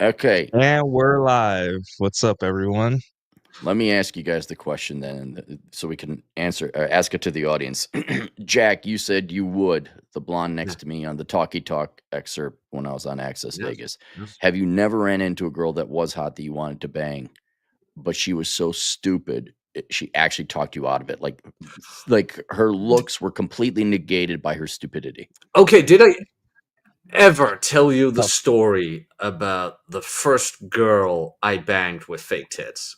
Okay, And we're live. What's up, everyone? let me ask you guys the question then, so we can ask it to the audience. Jack, you said you would the blonde Yeah. next to me on the Talkie Talk excerpt when I was on Access Yes. Vegas. Yes. Have you never ran into a girl that was hot that you wanted to bang, but she was so stupid she actually talked you out of it? Like her looks were completely negated by her stupidity. Okay, did I ever tell you the Oh. story about the first girl I banged with fake tits?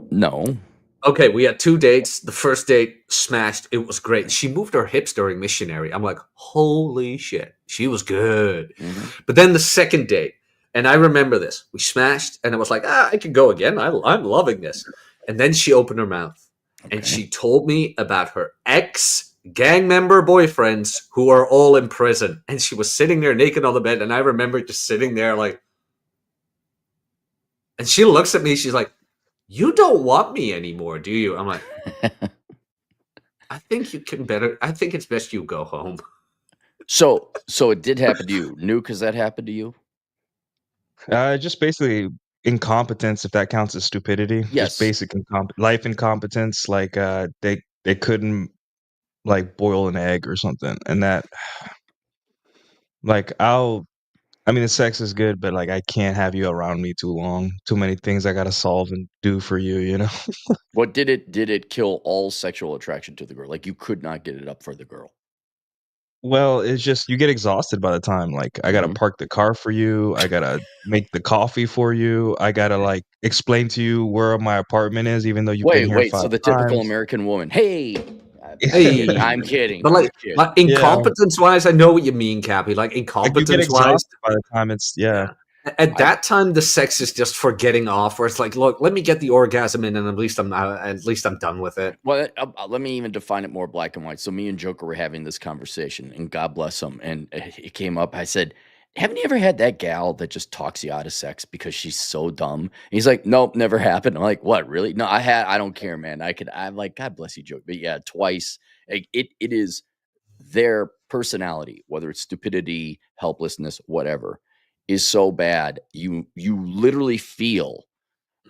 No. Okay, we had 2 dates. The first date smashed. It was great. She moved her hips during missionary. I'm like, holy shit. She was good. Mhm. But then the second date, and I remember this. We smashed, and I was like, I can go again. I'm loving this. And then she opened her mouth, and Okay. she told me about her ex gang member boyfriends who are all in prison. And she was sitting there naked on the bed, and I remember just sitting there like, and she looks at me. She's like, "You don't want me anymore, do you?" I'm like, I think you can better. I think it's best you go home. So it did happen to you. Nuke, has that happened to you? Just basically incompetence, if that counts as stupidity. Yes. Just basic life incompetence. Like they couldn't like boil an egg or something, and that like I mean, the sex is good, but like I can't have you around me too long. Too many things I gotta solve and do for you. You know. What did it kill all sexual attraction to the girl? Like you could not get it up for the girl. Well, it's just you get exhausted by the time. Like I gotta Mhm. park the car for you. I gotta make the coffee for you. I gotta like explain to you where my apartment is, even though you've been here Wait, 5 so the typical times. American woman, "Hey." Hey, I'm kidding, but I'm kidding. like Yeah, incompetence wise, I know what you mean, Cappy. Like like you get incompetence wise, exhausted by the time it's yeah. yeah. At I that time, the sex is just for getting off. Where it's like, look, let me get the orgasm in, and at least I'm done with it. Well, let me even define it more black and white. So me and Joker were having this conversation, and God bless him, and it came up. I said, "Haven't you ever had that gal that just talks you out of sex because she's so dumb?" And he's like, "Nope, never happened." I'm like, "What, really?" No, I don't care, man. I'm like, God bless you, Joker. But yeah, twice. Like, it is their personality, whether it's stupidity, helplessness, whatever, is so bad. You literally feel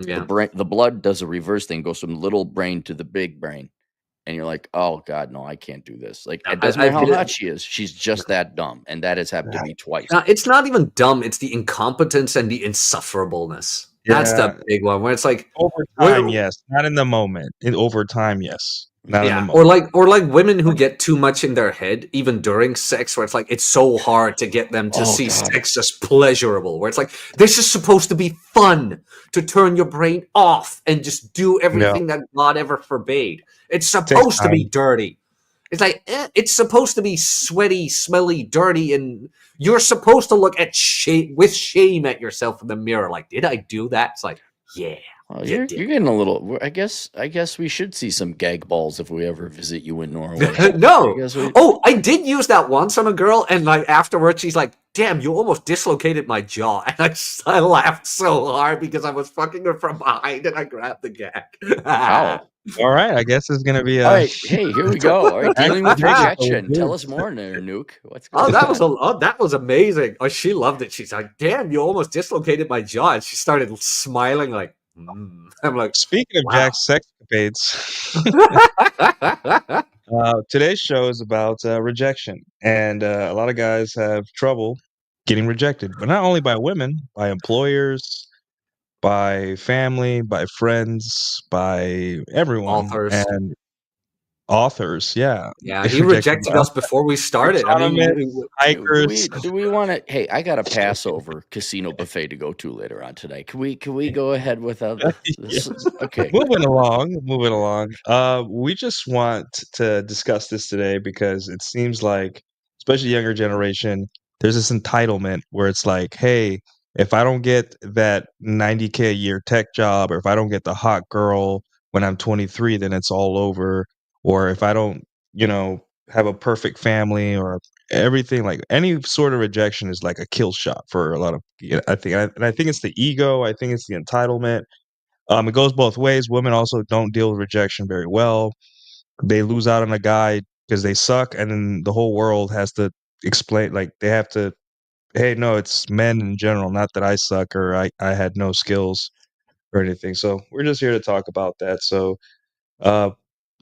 Yeah. the blood does a reverse thing, goes from little brain to the big brain. And you're like, "Oh God, no, I can't do this." Like, it doesn't I matter how did it. hot she is, she's just that dumb. And that has happened to me twice. It's not even dumb. It's the incompetence and the insufferableness. That's the Yeah, big one where it's like, over where, time, yes. Not in the moment. Over time, yes. Not in the yeah, moment. or like women who get too much in their head, even during sex, where it's like it's so hard to get them to Oh see God. sex as pleasurable. Where it's like this is supposed to be fun to turn your brain off and just do Yeah, everything that God ever forbade. It's takes supposed to be time. dirty. It's like it's supposed to be sweaty, smelly, dirty, and you're supposed to look at shame with shame at yourself in the mirror. Like, did I do that? It's like, yeah, Well, you you're did. getting a little. I guess we should see some gag balls if we ever visit you in Norway. I No. guess we. Oh, I did use that once on a girl, and like afterwards, she's like, "Damn, you almost dislocated my jaw," and I laughed so hard because I was fucking her from behind, and I grabbed the gag. Wow. All right, I guess it's gonna be All a right. Hey, here we go. All right, dealing with action movie for the rejection. Tell us dudes. more, Nuke. What's Oh, going on? that was amazing. Oh, she loved it. She's like, "Damn, you almost dislocated my jaw," and she started smiling like, I'm like, Speaking of "Wow." Jack's sexcapades, today's show is about rejection, and a lot of guys have trouble getting rejected, but not only by women, by employers, by family, by friends, by everyone, Authors. and authors. Yeah, Yeah, get he rejected rejected by us before we started. I mean, economists, hikers. Do we want to? Hey, I got a Passover casino buffet to go to later on today. Can we go ahead without Yeah. this? Okay. Moving along, moving along. We just want to discuss this today because it seems like, especially younger generation, there's this entitlement where it's like, hey, if I don't get that 90K a year tech job, or if I don't get the hot girl when I'm 23, then it's all over. Or if I don't, have a perfect family or everything, like any sort of rejection is like a kill shot for a lot of, I think, and I think it's the ego. I think it's the entitlement. It goes both ways. Women also don't deal with rejection very well. They lose out on a guy because they suck, and then the whole world has to explain. Like they have to Hey, no, it's men in general. Not that I suck or I had no skills or anything. So we're just here to talk about that. So, uh,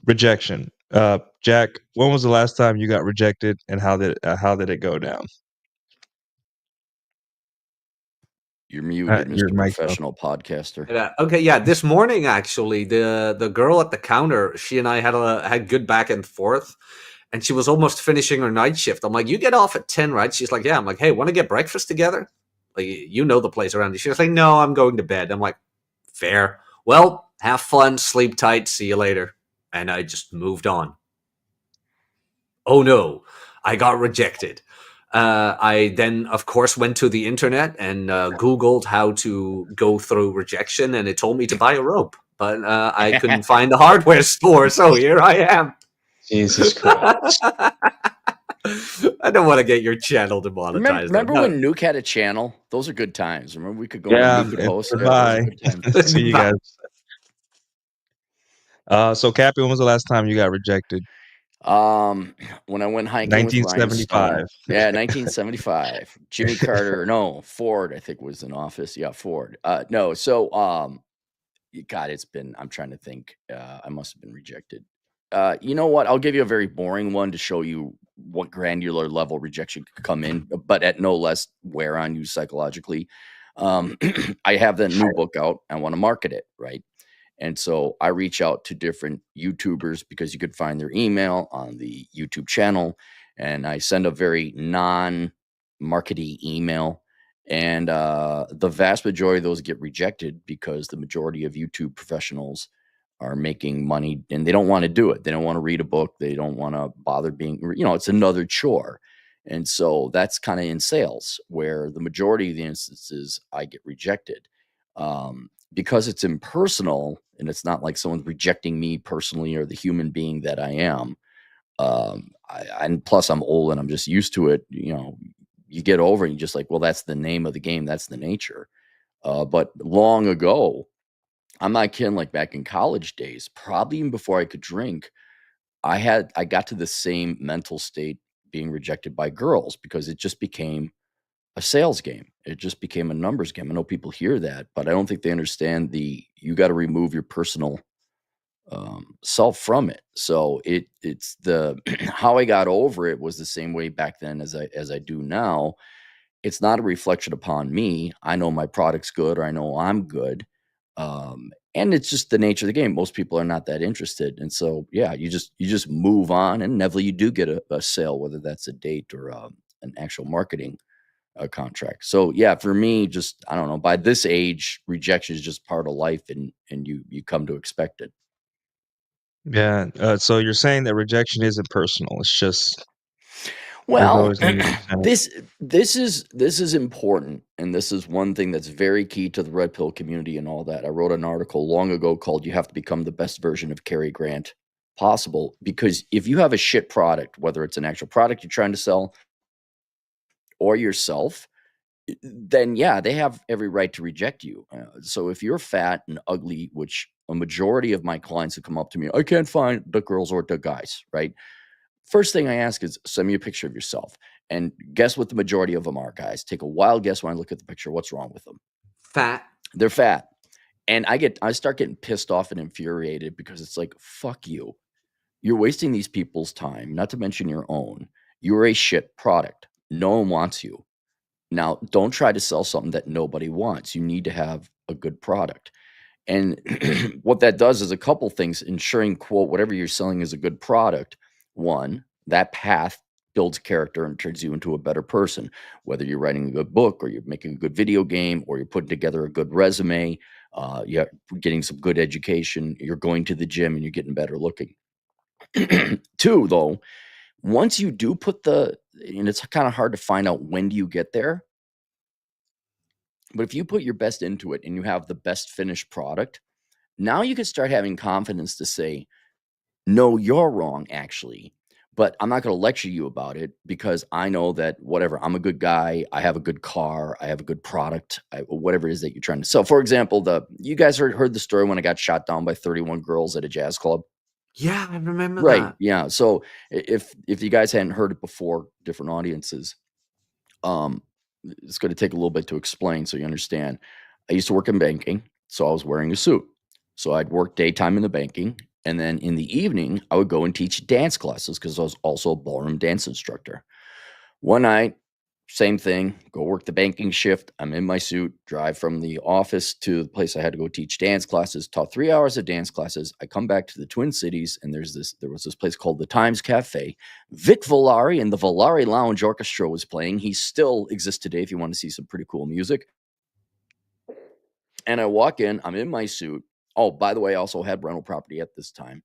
rejection. Jack, when was the last time you got rejected, and how did it go down? You're muted, Your Mr. mic's off. Professional Podcaster. Okay, yeah. This morning, actually, the girl at the counter, she and I had good back and forth, and she was almost finishing her night shift. I'm like, "You get off at 10, right?" She's like, "Yeah." I'm like, "Hey, want to get breakfast together? Like, you know the place around here." She was like, "No, I'm going to bed." I'm like, "Fair. Well, have fun, sleep tight. See you later." And I just moved on. Oh no, I got rejected. I then, of course, went to the internet and Googled how to go through rejection, and it told me to buy a rope. But I couldn't find the hardware store, so here I am. Jesus Christ. I don't want to get your channel Remember, demonetized. remember No. when Nuke had a channel? Those are good times. Remember we could go and Yeah, Nuke could and host. Yeah, those are goodbye. good times. See you guys. So, Cappy, when was the last time you got rejected? When I went hiking with Rhinestone. 1975. Yeah, 1975. Jimmy Carter, no, Ford, I think was in office. Yeah, Ford. No, so God, I'm trying to think. I must have been rejected. You know what? I'll give you a very boring one to show you what granular level rejection could come in, but at no less wear on you psychologically. I have that new book out. I want to market it, right? And so I reach out to different YouTubers because you could find their email on the YouTube channel. And I send a very non markety email. And the vast majority of those get rejected because the majority of YouTube professionals are making money and they don't want to do it. They don't want to read a book. They don't want to bother being, it's another chore. And so that's kind of in sales where the majority of the instances I get rejected. Because it's impersonal and it's not like someone's rejecting me personally or the human being that I am. And plus I'm old and I'm just used to it. You get over it and you're just like, well, that's the name of the game. That's the nature. But long ago, I'm not kidding, like back in college days, probably even before I could drink, I got to the same mental state being rejected by girls because it just became a sales game. It just became a numbers game. I know people hear that, but I don't think they understand you got to remove your personal self from it. So it's the how I got over it was the same way back then as I do now. It's not a reflection upon me. I know my product's good or I know I'm good. And it's just the nature of the game. Most people are not that interested. And so, yeah, you just move on and inevitably you do get a sale, whether that's a date or an actual marketing contract. So yeah, for me, just I don't know. By this age, rejection is just part of life, and you come to expect it. Yeah. So you're saying that rejection isn't personal. It's just there's Well, always going to be a percentage. this is important, and this is one thing that's very key to the red pill community and all that. I wrote an article long ago called "You Have to Become the Best Version of Cary Grant Possible," because if you have a shit product, whether it's an actual product you're trying to sell or yourself, then yeah, they have every right to reject you. So if you're fat and ugly, which a majority of my clients have come up to me, I can't find the girls or the guys, right? First thing I ask is send me a picture of yourself. And guess what the majority of them are, guys? Take a wild guess when I look at the picture. What's wrong with them? Fat. They're fat. And I start getting pissed off and infuriated because it's like, fuck you. You're wasting these people's time, not to mention your own. You're a shit product. No one wants you. Now, don't try to sell something that nobody wants. You need to have a good product. And what that does is a couple things, ensuring, quote, whatever you're selling is a good product. One, that path builds character and turns you into a better person, whether you're writing a good book or you're making a good video game or you're putting together a good resume, you're getting some good education, you're going to the gym and you're getting better looking. Two, though, once you do and it's kind of hard to find out when do you get there, but if you put your best into it and you have the best finished product, now you can start having confidence to say, no, you're wrong, actually. But I'm not going to lecture you about it because I know that whatever, I'm a good guy. I have a good car. I have a good product, whatever it is that you're trying to sell. For example, you guys heard the story when I got shot down by 31 girls at a jazz club. Yeah, I remember Right. that. Yeah. So if you guys hadn't heard it before, different audiences, um, it's going to take a little bit to explain so you understand. I used to work in banking, so I was wearing a suit. So I'd work daytime in the banking, and then in the evening, I would go and teach dance classes because I was also a ballroom dance instructor. One night, same thing, go work the banking shift. I'm in my suit, drive from the office to the place I had to go teach dance classes, taught 3 hours of dance classes. I come back to the Twin Cities, and there was this place called the Times Cafe. Vic Volari and the Volari Lounge Orchestra was playing. He still exists today if you want to see some pretty cool music. And I walk in, I'm in my suit. Oh, by the way, I also had rental property at this time.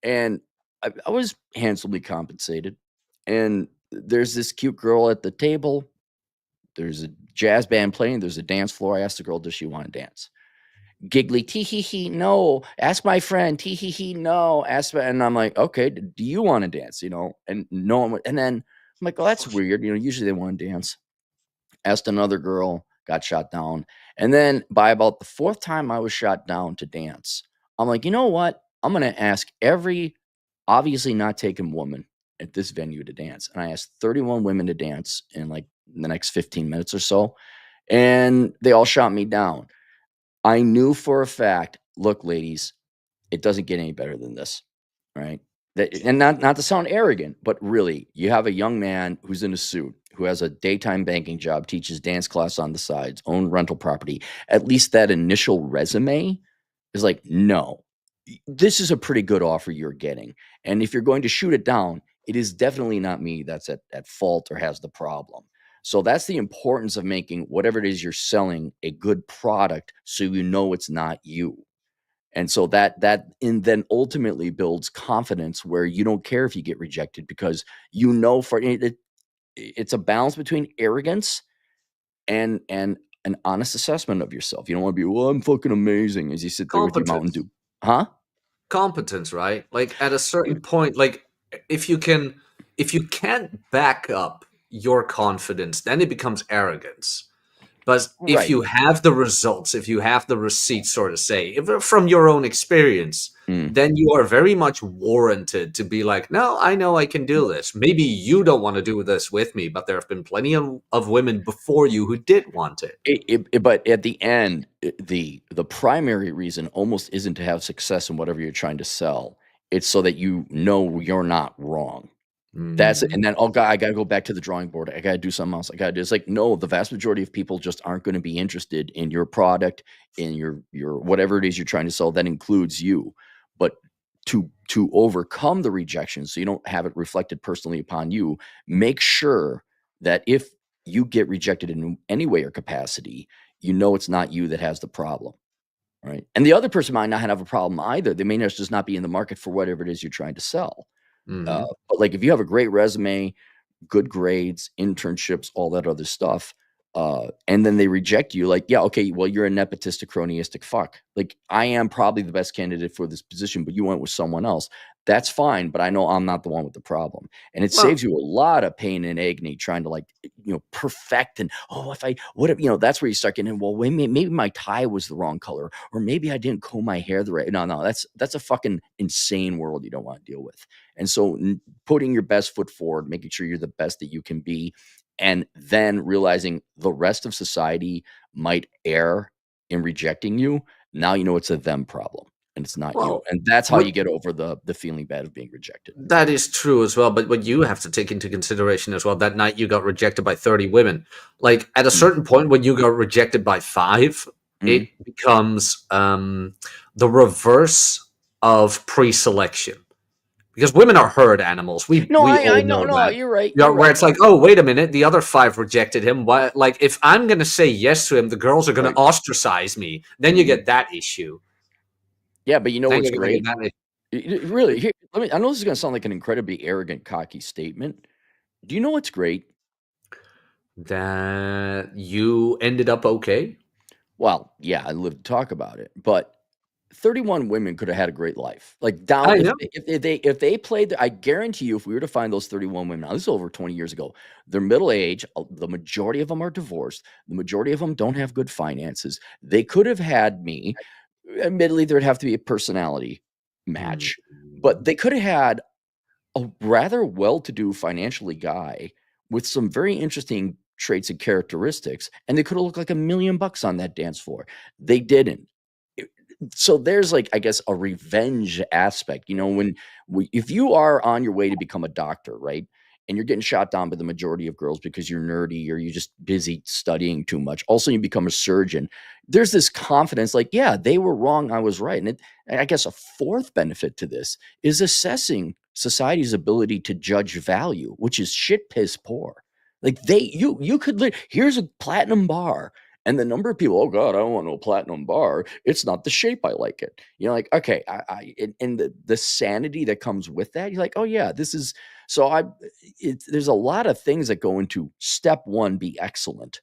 And I was handsomely compensated. And there's this cute girl at the table. There's a jazz band playing. There's a dance floor. I asked the girl, does she want to dance? Giggly, tee hee hee, no. Ask my friend, tee hee hee, no. And I'm like, okay, do you want to dance? And no one. And then I'm like, oh, that's weird. Usually they want to dance. Asked another girl, got shot down. And then by about the fourth time I was shot down to dance, I'm like, you know what? I'm going to ask every obviously not taken woman at this venue to dance. And I asked 31 women to dance in like the next 15 minutes or so. And they all shot me down. I knew for a fact, look, ladies, it doesn't get any better than this, right? And not to sound arrogant, but really, you have a young man who's in a suit, who has a daytime banking job, teaches dance class on the sides, own rental property. At least that initial resume is like, no, this is a pretty good offer you're getting. And if you're going to shoot it down, it is definitely not me that's at fault or has the problem. So that's the importance of making whatever it is you're selling a good product so you know it's not you. And so then ultimately builds confidence where you don't care if you get rejected because it's a balance between arrogance and an honest assessment of yourself. You don't want to be, well, I'm fucking amazing as you sit there with your Mountain Competence. Dew. Huh? Competence, right? Like at a certain point, like if you can, if you can't back up your confidence, then it becomes arrogance. But if Right. you have the results, if you have the receipts, so to say, if, from your own experience, Mm. then you are very much warranted to be like, no, I know I can do this. Maybe you don't want to do this with me, but there have been plenty of women before you who did want it. But at the end, the primary reason almost isn't to have success in whatever you're trying to sell. It's so that you know you're not wrong. That's it. Mhm. And then, oh god, I gotta go back to the drawing board. I gotta do something else. I gotta do it's like, no, the vast majority of people just aren't gonna be interested in your product, in your whatever it is you're trying to sell. That includes you. But to overcome the rejection, so you don't have it reflected personally upon you, make sure that if you get rejected in any way or capacity, you know it's not you that has the problem. Right. And the other person might not have a problem either. They may just not be in the market for whatever it is you're trying to sell. Mhm. But like if you have a great resume, good grades, internships, all that other stuff, and then they reject you, like, yeah, okay, well, you're a nepotistic, cronyistic fuck. Like, I am probably the best candidate for this position, but you went with someone else. That's fine, but I know I'm not the one with the problem. And it Well, saves you a lot of pain and agony trying to like, perfect and if I what if, that's where you start getting in. Well, wait, maybe my tie was the wrong color, or maybe I didn't comb my hair the right. No, that's a fucking insane world you don't want to deal with. And so putting your best foot forward, making sure you're the best that you can be, and then realizing the rest of society might err in rejecting you. Now you know it's a them problem and it's not you. well, And that's how what you get over the feeling bad of being rejected. that is true as well, but what you have to take into consideration as well, that night you got rejected by 30 women. Like at a Mm, certain point when you got rejected by 5, mm. it becomes the reverse of pre-selection. Because women are herd animals. We No, we I all know, know no, that. you're right. Yeah, You're where right. it's like, oh, wait a minute, the other 5 rejected him. Why? Like, if I'm gonna say yes to him, the girls are gonna Right. ostracize me. Then you Mhm. get that issue. Yeah, but you know Then what's you're gonna get great? that. Really, I know this is gonna sound like an incredibly arrogant, cocky statement. Do you know what's great? That you ended up okay. Well, yeah, I live to talk about it, but 31 women could have had a great life. Like down I know. if they played I guarantee you if we were to find those 31 women, now this is over 20 years ago, they're middle age, the majority of them are divorced, the majority of them don't have good finances. They could have had me. Admittedly, there'd have to be a personality match, but Mhm. they could have had a rather well-to-do financially guy with some very interesting traits and characteristics, and they could have looked like $1,000,000 on that dance floor. They didn't. So there's like, I guess, a revenge aspect. When if you are on your way to become a doctor, right? And you're getting shot down by the majority of girls because you're nerdy or you're just busy studying too much. Also, you become a surgeon. There's this confidence, like, yeah, they were wrong, I was right. And I guess a fourth benefit to this is assessing society's ability to judge value, which is shit piss poor. Like you could here's a platinum bar. And the number of people, oh God, I don't want no platinum bar. It's not the shape I like it. Like, okay, and the sanity that comes with that, you're like, oh yeah, this is so there's a lot of things that go into step one, be excellent.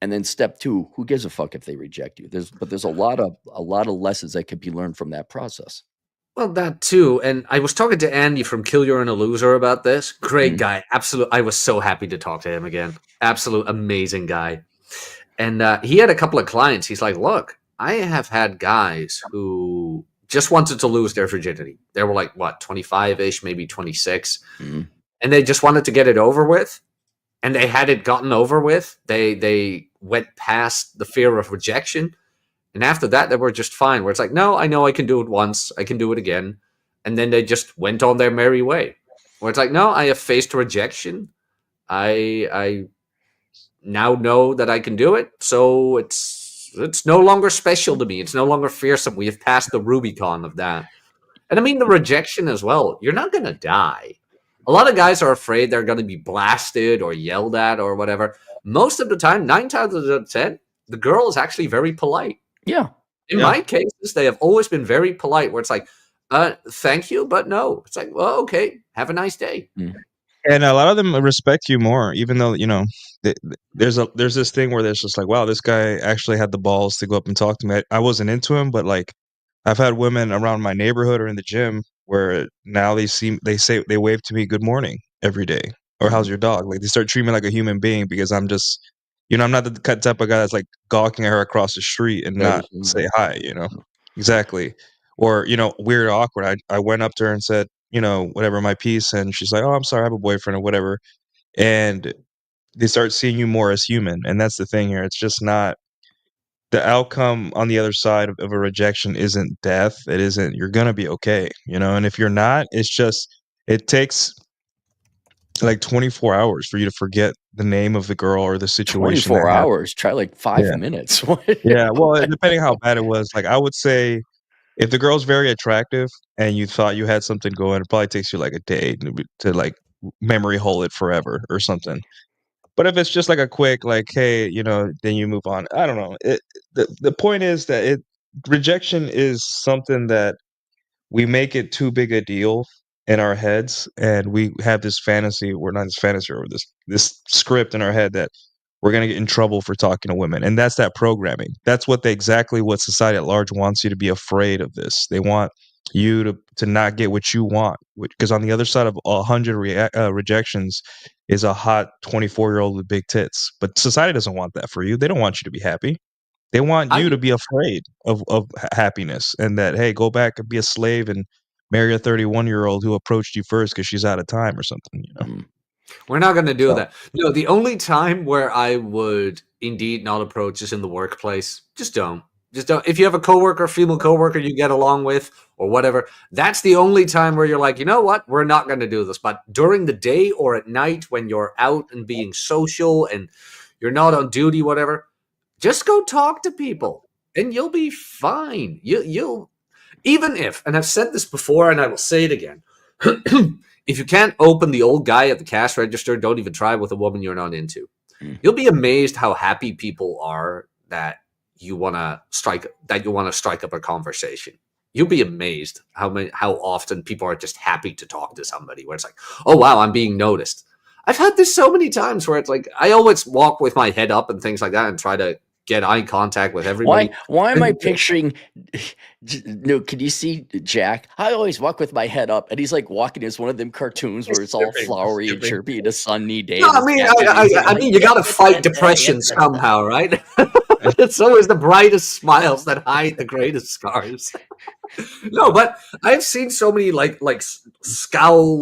And then step two, who gives a fuck if they reject you? There's a lot of lessons that could be learned from that process. Well, that too. And I was talking to Andy from Kill You're in a Loser about this. Great guy. Absolute. I was so happy to talk to him again. Absolute amazing guy. And he had a couple of clients. He's like, look, I have had guys who just wanted to lose their virginity. They were like, what, 25-ish, maybe 26. Mm-hmm. And they just wanted to get it over with. And they had it gotten over with. They went past the fear of rejection. And after that, they were just fine. Where it's like, no, I know I can do it once. I can do it again. And then they just went on their merry way. Where it's like, no, I have faced rejection. I now know that I can do it. So it's no longer special to me. It's no longer fearsome. We have passed the Rubicon of that. And I mean, the rejection as well. You're not going to die. A lot of guys are afraid they're going to be blasted or yelled at or whatever. Most of the time, 9 times out of 10, the girl is actually very polite. Yeah. In my cases, they have always been very polite where it's like, thank you, but no. It's like, well, okay, have a nice day. And a lot of them respect you more, even though, there's this thing where there's just like, wow, this guy actually had the balls to go up and talk to me. I wasn't into him, but like I've had women around my neighborhood or in the gym where now they wave to me good morning every day, or how's your dog? Like they start treating me like a human being because I'm just, I'm not the type of guy that's like gawking at her across the street and not say hi, Exactly. Or, weird or awkward. I went up to her and said, whatever, my piece, and she's like, oh, I'm sorry, I have a boyfriend or whatever. And they start seeing you more as human. And that's the thing here. It's just not the outcome on the other side of a rejection isn't death. It isn't, you're going to be okay, and if you're not, it's just, it takes like 24 hours for you to forget the name of the girl or the situation. 24 hours. Try like 5 minutes. Yeah. Well, depending how bad it was, like I would say, if the girl's very attractive and you thought you had something going, it probably takes you like a day to like memory hole it forever or something. But if it's just like a quick, like, hey, then you move on. I don't know. The point is that rejection is something that we make it too big a deal in our heads, and we have this fantasy, or not this fantasy, or this script in our head that we're going to get in trouble for talking to women. And that's that programming. That's exactly what society at large wants you to be afraid of this. They want you to not get what you want, because on the other side of 100 rejections is a hot 24-year-old with big tits. But society doesn't want that for you. They don't want you to be happy. They want you to be afraid of happiness, and that, hey, go back and be a slave and marry a 31-year-old who approached you first because she's out of time or something, We're not going to do that. No, the only time where I would indeed not approach is in the workplace. Just don't. If you have a coworker, female coworker you get along with or whatever, that's the only time where you're like, you know what? We're not going to do this. But during the day or at night when you're out and being social and you're not on duty, whatever, just go talk to people and you'll be fine. You'll even if, and I've said this before and I will say it again, if you can't open the old guy at the cash register, don't even try with a woman you're not into. You'll be amazed how happy people are that you want to strike up a conversation. You'll be amazed how often people are just happy to talk to somebody where it's like, oh wow, I'm being noticed. I've had this so many times where it's like, I always walk with my head up and things like that and try to get eye contact with everybody. Why am I picturing? No, can you see Jack? I always walk with my head up, and he's like walking as one of them cartoons where it's all flowery and chirpy and a sunny day. No, I mean, you got to fight depression somehow, right? It's always the brightest smiles that hide the greatest scars. No, but I've seen so many like scowl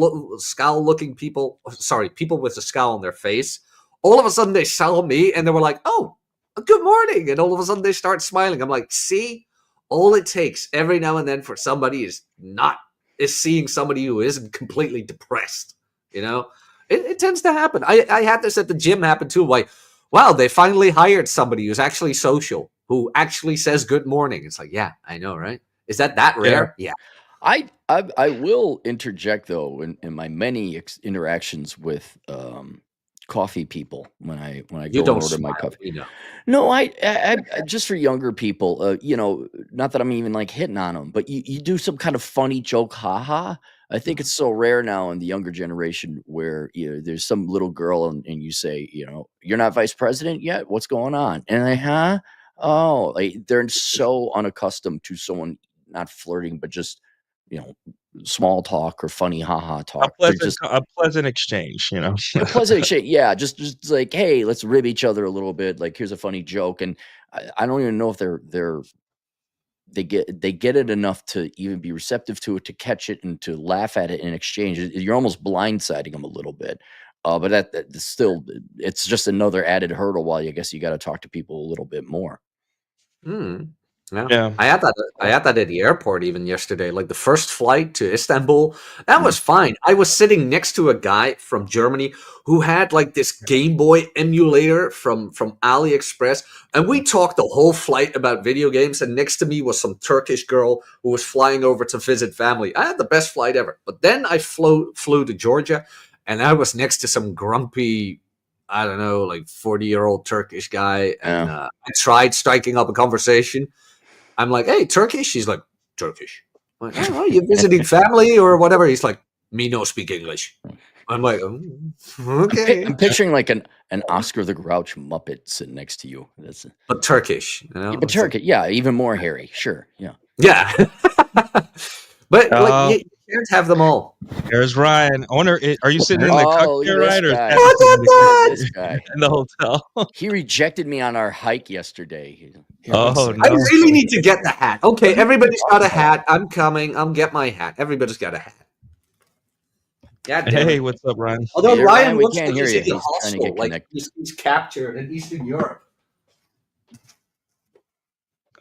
looking people. Sorry, people with a scowl on their face, All of a sudden they saw me and they were like, "Oh, good morning," and all of a sudden they start smiling. I'm like, see, all it takes every now and then for somebody is seeing somebody who isn't completely depressed. You know, it tends to happen. I had this at the gym happen too. Like, wow, they finally hired somebody who's actually social, who actually says good morning. It's like, yeah, I know, right? Is that Yeah. rare? Yeah. I will interject though in my many interactions with coffee people when I You go and don't order my smile. coffee. We know. No, just for younger people, not that I'm even like hitting on them, but you do some kind of funny joke, haha. I think it's so rare now in the younger generation where there's some little girl and you say, you're not vice president yet. What's going on? And they, huh? Oh, like they're so unaccustomed to someone not flirting, but just you know small talk or funny haha talk. They're just A pleasant exchange, you know. a pleasant exchange. Yeah, just like, hey, let's rib each other a little bit. Like, here's a funny joke, and I don't even know if they get it enough to even be receptive to it, to catch it, and to laugh at it in exchange. You're almost blindsiding them a little bit. But that's still, it's just another added hurdle. While I guess you got to talk to people a little bit more. Hmm. Yeah, Yeah. I had that. I had that at the airport even yesterday. Like the first flight to Istanbul, that Mm. was fine. I was sitting next to a guy from Germany who had like this Game Boy emulator from AliExpress, and we talked the whole flight about video games. And next to me was some Turkish girl who was flying over to visit family. I had the best flight ever. But then I flew to Georgia, and I was next to some grumpy, I don't know, like 40-year-old Turkish guy, and Yeah. I tried striking up a conversation. I'm like, hey, Turkish? He's like, Turkish. I'm like, oh, you visiting family or whatever? He's like, me no speak English. I'm like, okay. I'm picturing like an Oscar the Grouch Muppet sitting next to you. That's But Turkish, yeah, but It's like, turkey, yeah, even more hairy. Sure, yeah. yeah. But like, Oh, you can't have them all. there's Ryan. I wonder, are you sitting in the Oh, look at cockpit, this Ryan, or is guy. Pat Look sitting at in Look at that. this guy. in the hotel? He rejected me on our hike yesterday. Here, let me Oh, see. I no. really need to get the hat. Okay, everybody's got a hat. I'm coming. I'll get my hat. Everybody's got a hat. God damn Hey, it. what's up, Ryan? Although Yeah, Ryan Ryan, we wants can't to hear you. visit the He's trying to hostel, get like connected. he's captured in Eastern Europe.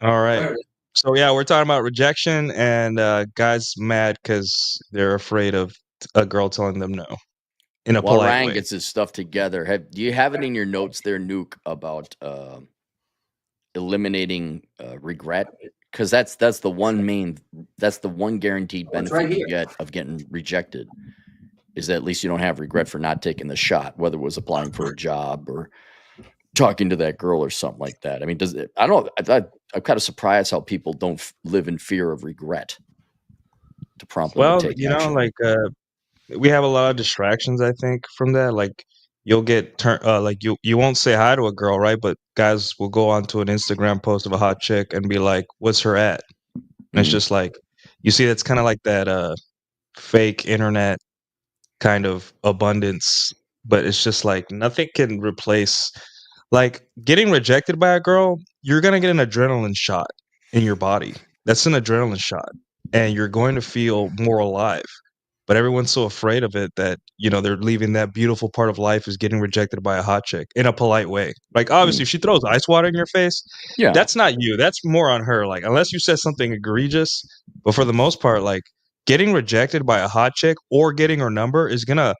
All right. Where So yeah, we're talking about rejection and guys mad because they're afraid of a girl telling them no in a While polite Ryan way. gets his stuff together, do you have it in your notes there, Nuke, about eliminating regret? Because that's the one guaranteed Oh, it's right benefit you here. get of getting rejected, is that at least you don't have regret for not taking the shot, whether it was applying for a job or talking to that girl or something like that. I mean, does it? I don't know. I'm kind of surprised how people don't live in fear of regret to prompt them to Well, take you know, action. like we have a lot of distractions, I think, from that. Like you'll get like you won't say hi to a girl, right? But guys will go onto an Instagram post of a hot chick and be like, "What's her at?" And it's Mhm. just like you see, that's kind of like that fake internet kind of abundance, but it's just like nothing can replace like getting rejected by a girl. You're gonna get an adrenaline shot in your body. That's an adrenaline shot, and you're going to feel more alive. But everyone's so afraid of it that they're leaving that beautiful part of life is getting rejected by a hot chick in a polite way. Like obviously, Mm. if she throws ice water in your face, Yeah. that's not you. That's more on her. Like unless you said something egregious, but for the most part, like getting rejected by a hot chick or getting her number is gonna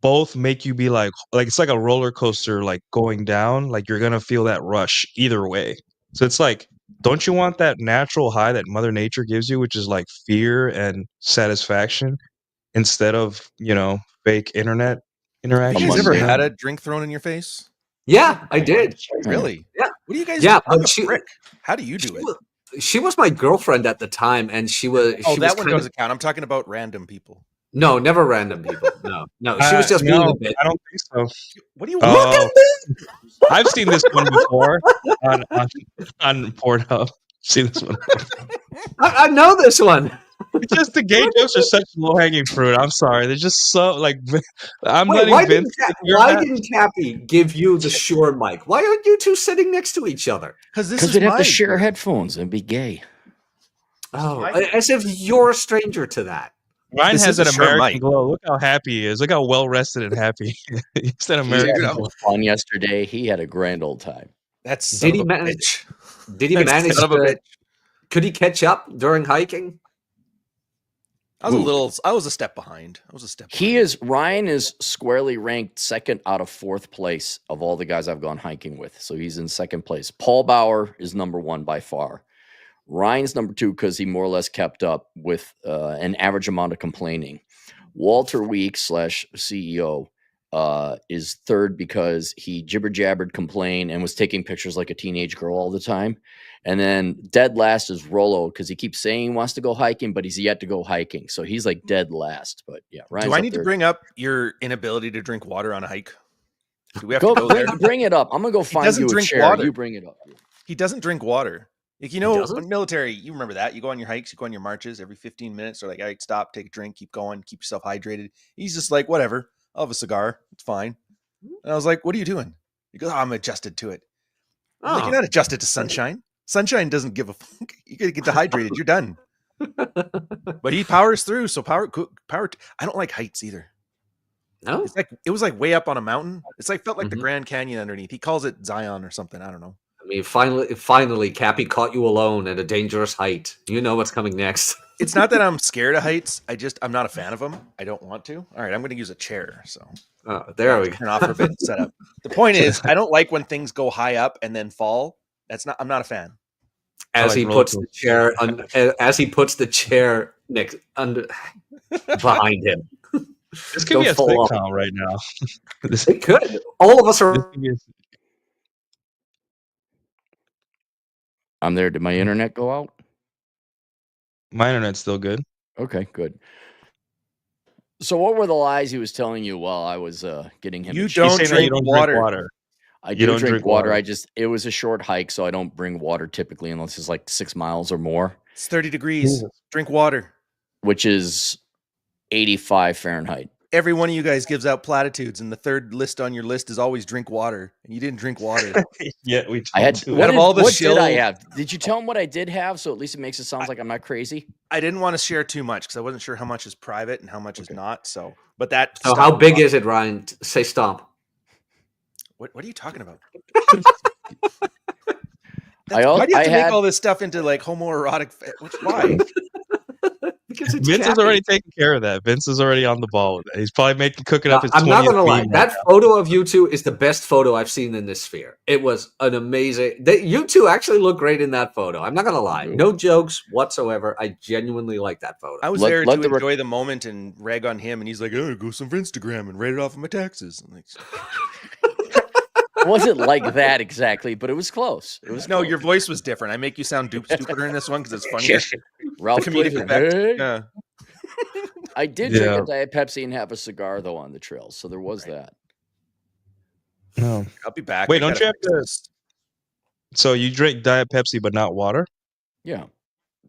both make you be like it's like a roller coaster, like going down, like you're gonna feel that rush either way. So it's like, don't you want that natural high that Mother Nature gives you, which is like fear and satisfaction, instead of fake internet Have you A guys interactions, ever you know? mundane. had a drink thrown in your face? Yeah, I did. Yeah. Really? Yeah, What do you guys yeah, do? I'm but a she prick. How do you she do it? was, she was my girlfriend at the time, and she was Oh, that one kind of doesn't count. I'm talking about random people. no, never random people. No, she was just being a No, bit. I don't think so. What do you Look want? at Oh, I've seen this one before on Pornhub. Seen this one. I know this one. It's just the gay jokes are such low hanging fruit. I'm sorry, they're just so like. I'm Wait, letting Vince take your why hat. didn't Cappy give you the Shure mic? Why aren't you two sitting next to each other? Because this Because is we'd have my to share gear. headphones and be gay. Oh, my- as if you're a stranger to that. Ryan This has is an a sure American might. glow. Look how happy he is. Look how well rested and happy. He's an He had American so glow. much fun yesterday. He had a grand old time. That's son Did of he a manage? bitch. Did he That's manage son of a to? bitch. Could he catch up during hiking? I was Ooh. a step behind. Ryan is squarely ranked second out of fourth place of all the guys I've gone hiking with. So he's in second place. Paul Bauer is number one by far. Ryan's number two because he more or less kept up with an average amount of complaining. Walter Weeks / CEO is third because he jibber jabbered, complained, and was taking pictures like a teenage girl all the time. And then dead last is Rollo because he keeps saying he wants to go hiking, but he's yet to go hiking. So he's like dead last. But yeah, Ryan's Do I up need there. to bring up your inability to drink water on a hike? Do we have Go to go there? bring it up. I'm gonna go find doesn't you a drink chair. water. You bring it up. He doesn't drink water. Like, doesn't? in military, you remember that. You go on your hikes, you go on your marches every 15 minutes. They're like, all right, stop, take a drink, keep going, keep yourself hydrated. He's just like, whatever. I'll have a cigar. It's fine. And I was like, what are you doing? He goes, oh, I'm adjusted to it. I'm like, Oh. you're not adjusted to sunshine. Sunshine doesn't give a fuck. You gotta get dehydrated. You're done. But he powers through. So power. I don't like heights either. No. It was like way up on a mountain. It's like felt like the Mhm. Grand Canyon underneath. He calls it Zion or something. I don't know. I mean, finally, Cappy caught you alone at a dangerous height. You know what's coming next. It's not that I'm scared of heights. I'm not a fan of them. I don't want to. All right, I'm going to use a chair. So Oh, there we go. turn off for a bit and set up. The point is, I don't like when things go high up and then fall. I'm not a fan. As like he roller puts the chair as he puts the chair next under behind him. This could be a Don't fall off. sitcom right now. This, It could. All of us this are. could be a- I'm there. Did my internet go out? my internet's still good. Okay, good. So what were the lies he was telling you while I was getting him? You in shape? don't He's saying that drink you don't water. drink water. I You do don't drink drink water. water. It was a short hike, so I don't bring water typically unless it's like 6 miles or more, It's 30 degrees. Jesus. Drink water. which is 85 Fahrenheit. Every one of you guys gives out platitudes, and the third list on your list is always drink water, and you didn't drink water. Yeah, we I had told you. what, Out of did, all the what did I shill- have? Did you tell him what I did have? So at least it makes it sound like I'm not crazy. I didn't want to share too much because I wasn't sure how much is private and how much is not. So, but that. So how big is it, Ryan? Say stop. What are you talking about? I Why do you have to had- make all this stuff into like homoerotic? Why? Because it's Vince has Cappy. already taken care of that. Vince is already on the ball with it. He's probably cooking up his I'm not 20th gonna lie. meme That right photo of you two is the best photo I've seen in this sphere. It was an amazing. You two actually look great in that photo. I'm not gonna lie. No jokes whatsoever. I genuinely like that photo. I was Let- there let to the rec- enjoy the moment and rag on him, and he's like, "Oh, go some for Instagram and write it off of my taxes." I'm like, It wasn't like that exactly, but it was close. It was no, close. your voice was different. I make you sound stupider in this one because it's funnier. Ralph Comedic Clifford, effect. "Hey." Yeah. I did drink Yeah. a Diet Pepsi and have a cigar though on the trail, so there was that. No. I'll be back. Wait, I don't gotta you have fix to- this. So you drink Diet Pepsi but not water? Yeah,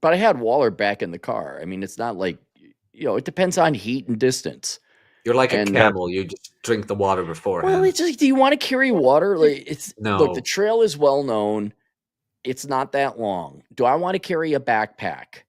but I had Waller back in the car. I mean, it's not like it depends on heat and distance. You're like a And- camel. You just drink the water beforehand. Well, it's just, do you want to carry water? Like No. Look, the trail is well known. It's not that long. Do I want to carry a backpack?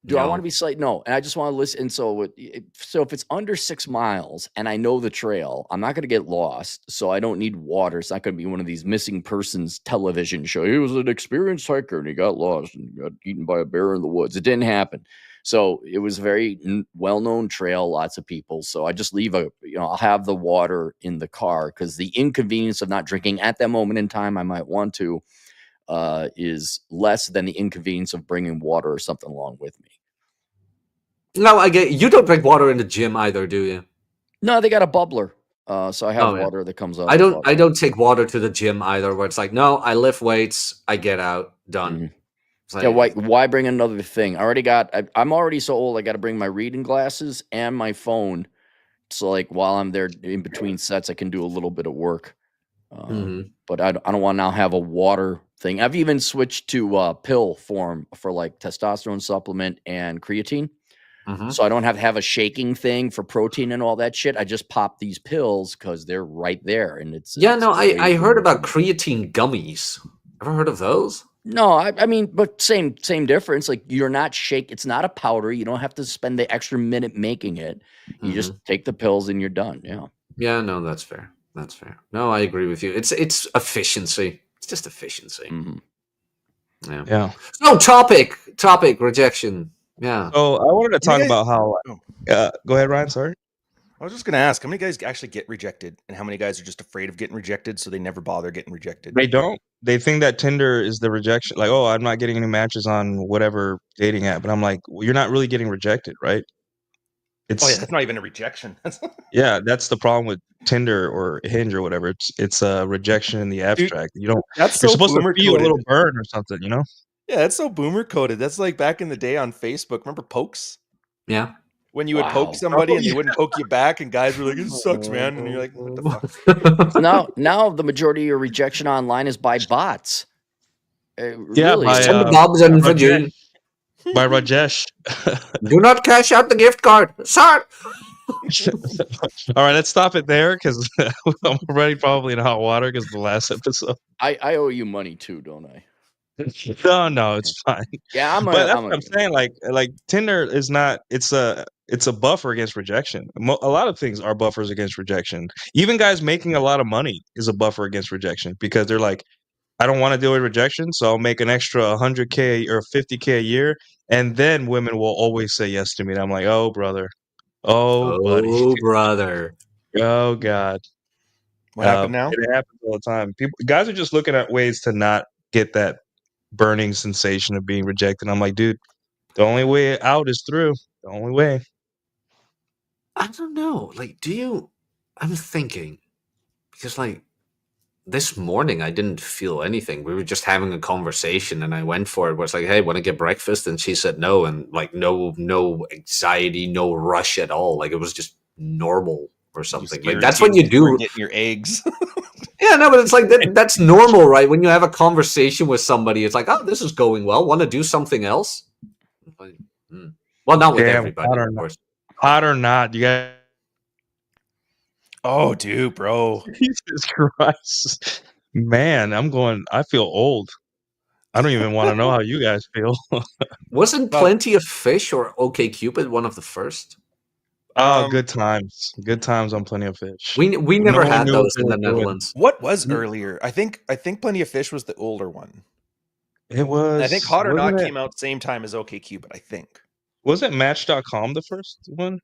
Do I No. want to be slight? No. And I just want to listen. And so if it's under 6 miles and I know the trail, I'm not going to get lost. So I don't need water. It's not going to be one of these missing persons television show. He was an experienced hiker and he got lost and got eaten by a bear in the woods. It didn't happen. So it was a very well-known trail, lots of people. So I just leave I'll have the water in the car because the inconvenience of not drinking at that moment in time, I might want to, is less than the inconvenience of bringing water or something along with me. No, I get. You don't drink water in the gym either, do you? No, they got a bubbler. So I have Oh, yeah. water that comes out. I don't take water to the gym either. Where it's like, no, I lift weights, I get out, done. Mhm. It's like, Yeah, why bring another thing? I'm already so old. I got to bring my reading glasses and my phone. So like while I'm there in between sets, I can do a little bit of work. Mhm. But I don't want to now have a water thing. I've even switched to pill form for like testosterone supplement and creatine. Mhm. So I don't have to have a shaking thing for protein and all that shit. I just pop these pills because they're right there. And it's Yeah, no, very I heard good. about creatine gummies. Ever heard of those? No, I mean, but same difference. Like you're not shake. It's not a powder. You don't have to spend the extra minute making it. You just take the pills and you're done. Yeah. Yeah, no, that's fair. That's fair. No, I agree with you. It's efficiency. It's just efficiency. Mhm. Yeah. Yeah. So topic rejection. Yeah. So I wanted to How many talk guys- about how. Oh. Go ahead, Ryan. Sorry. I was just gonna ask, how many guys actually get rejected, and how many guys are just afraid of getting rejected, so they never bother getting rejected? They don't. They think that Tinder is the rejection. Like, oh, I'm not getting any matches on whatever dating app. But I'm like, well, you're not really getting rejected, right? It's Oh yeah, that's not even a rejection. yeah, that's the problem with Tinder or Hinge or whatever. It's a rejection in the abstract. You don't. That's You're so supposed to boomer feel a coded. little burn or something, you know? Yeah, that's so boomer coded. That's like back in the day on Facebook. Remember pokes? Yeah. When you would poke Wow. somebody Oh, and they yeah. wouldn't poke you back, and guys were like, "It sucks, man," and you're like, "What the fuck?" Now the majority of your rejection online is by bots. Yeah, Really. by Send the Bobs and for Rajesh. June. By Rajesh. Do not cash out the gift card. Sorry. All right, let's stop it there because I'm already probably in hot water because the last episode. I owe you money too, don't I? No, it's fine. Yeah, But that's what I'm saying. Like Tinder is not. It's a buffer against rejection. A lot of things are buffers against rejection. Even guys making a lot of money is a buffer against rejection because they're like, I don't want to deal with rejection, so I'll make an extra 100K or 50K a year, and then women will always say yes to me. And I'm like, oh brother, oh buddy, Oh, brother. oh god. What happened now? It happens all the time. Guys are just looking at ways to not get that burning sensation of being rejected. I'm like, dude, the only way out is through. The only way. I don't know. Like, I'm thinking because like this morning I didn't feel anything. We were just having a conversation and I went for it. It was like, hey, want to get breakfast? And she said no, and like no anxiety, no rush at all. Like it was just normal or something. Like that's what you do. Getting your eggs. Yeah, no, but it's like that's normal, right? When you have a conversation with somebody, it's like, oh, this is going well. Want to do something else? Like, well, not with Damn, everybody, of course. Hot or not, you guys. Oh, dude, bro. Jesus Christ. Man, I feel old. I don't even want to know how you guys feel. Wasn't Plenty of Fish or OK Cupid one of the first? Oh, good times. Good times on Plenty of Fish. We never one had knew those what in they the were doing. Netherlands. What was earlier? I think Plenty of Fish was the older one. It was. I think Hot or Not wasn't it- came out same time as OK Cupid, I think. Wasn't Match.com the first one?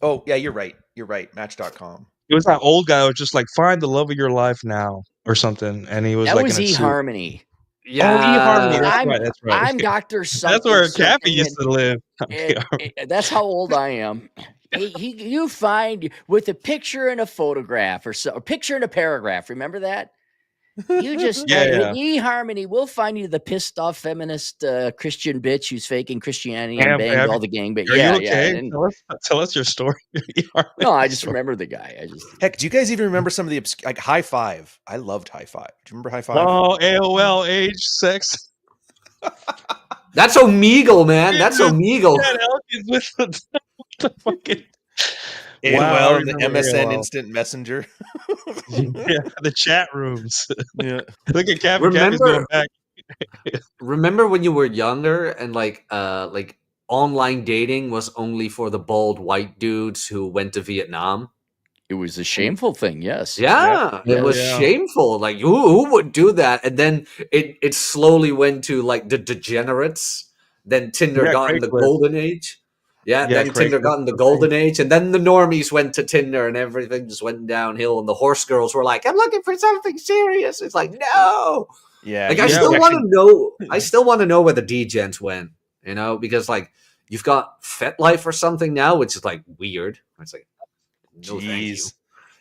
Oh, yeah, you're right. You're right. Match.com. It was that old guy who was just like, find the love of your life now or something. And he was that like was in a suit. eHarmony. Yeah, eHarmony. That's I'm, right. That's right. I'm Dr. Something. That's where something, Cappy used to live. That's how old I am. You find with a picture and a photograph or so, a picture and a paragraph. Remember that? You just Yeah. with eHarmony, we'll find you the pissed off feminist Christian bitch who's faking Christianity and Damn, banged Abby, all the gang. But Are yeah, you okay? and- Tell us your story. no, I just remember the guy. Heck, do you guys even remember some of the like High Five? I loved High Five. Do you remember High Five? Oh, AOL, age, sex. that's Omegle, man. That's Omegle. Chad Elkins with the fucking AOL Wow, I and the remember MSN AOL. Instant Messenger. Yeah, the chat rooms. Yeah. Look at Cappy's going back. Remember when you were younger and like online dating was only for the bald white dudes who went to Vietnam? It was a shameful thing. Yes. Yeah, it was shameful. Like who would do that? And then it slowly went to like the degenerates. Then Tinder got in the golden age. Yeah, then Tinder got in the golden age, and then the normies went to Tinder, and everything just went downhill. And the horse girls were like, "I'm looking for something serious." It's like, no. Yeah. Like I still want to know. I still want to know where the D-gens went. You know, because like you've got FetLife or something now, which is like weird. It's like, no, jeez.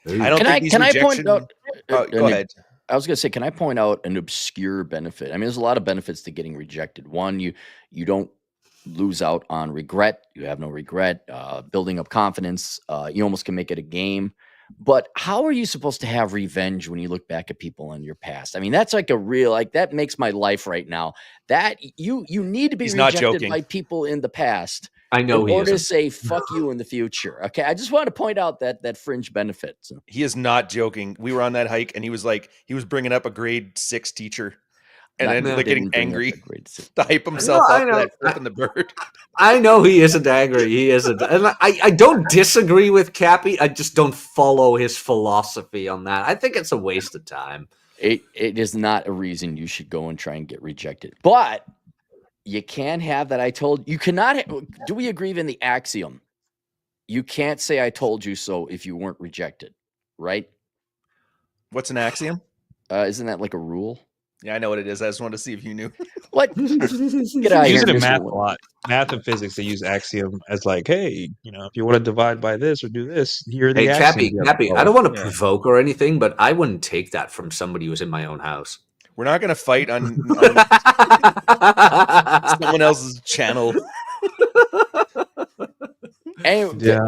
thank I don't think Can I point out? Go ahead. I was going to say, can I point out an obscure benefit? I mean, there's a lot of benefits to getting rejected. One, you don't lose out on regret. You have no regret. Building up confidence. You almost can make it a game. But how are you supposed to have revenge when you look back at people in your past? I mean, that's like a real, like that makes my life right now. That you need to be rejected by people in the past. I know in order to say fuck you in the future. Okay, I just want to point out that fringe benefit. So. He is not joking. We were on that hike, and he was bringing up a grade 6 teacher. and then No. like getting didn't bring up angry a great scene. to hype No, himself I up for know. that flip and the bird. I know he isn't angry. He isn't. And I don't disagree with Cappy. I just don't follow his philosophy on that. I think it's a waste of time. It is not a reason you should go and try and get rejected. But you can have that. You cannot. Do we agree in the axiom? You can't say I told you so if you weren't rejected, right? What's an axiom? Isn't that like a rule? Yeah, I know what it is. I just wanted to see if you knew. What? Get out of Use here, it in Mr. math a Win- lot. Math and physics, they use axiom as like, hey, if you want to divide by this or do this, here are the Hey, axioms. Cappy, you have to Cappy, I follow. don't want to Yeah. provoke or anything, but I wouldn't take that from somebody who's in my own house. We're not going to fight on someone else's channel. And Yeah.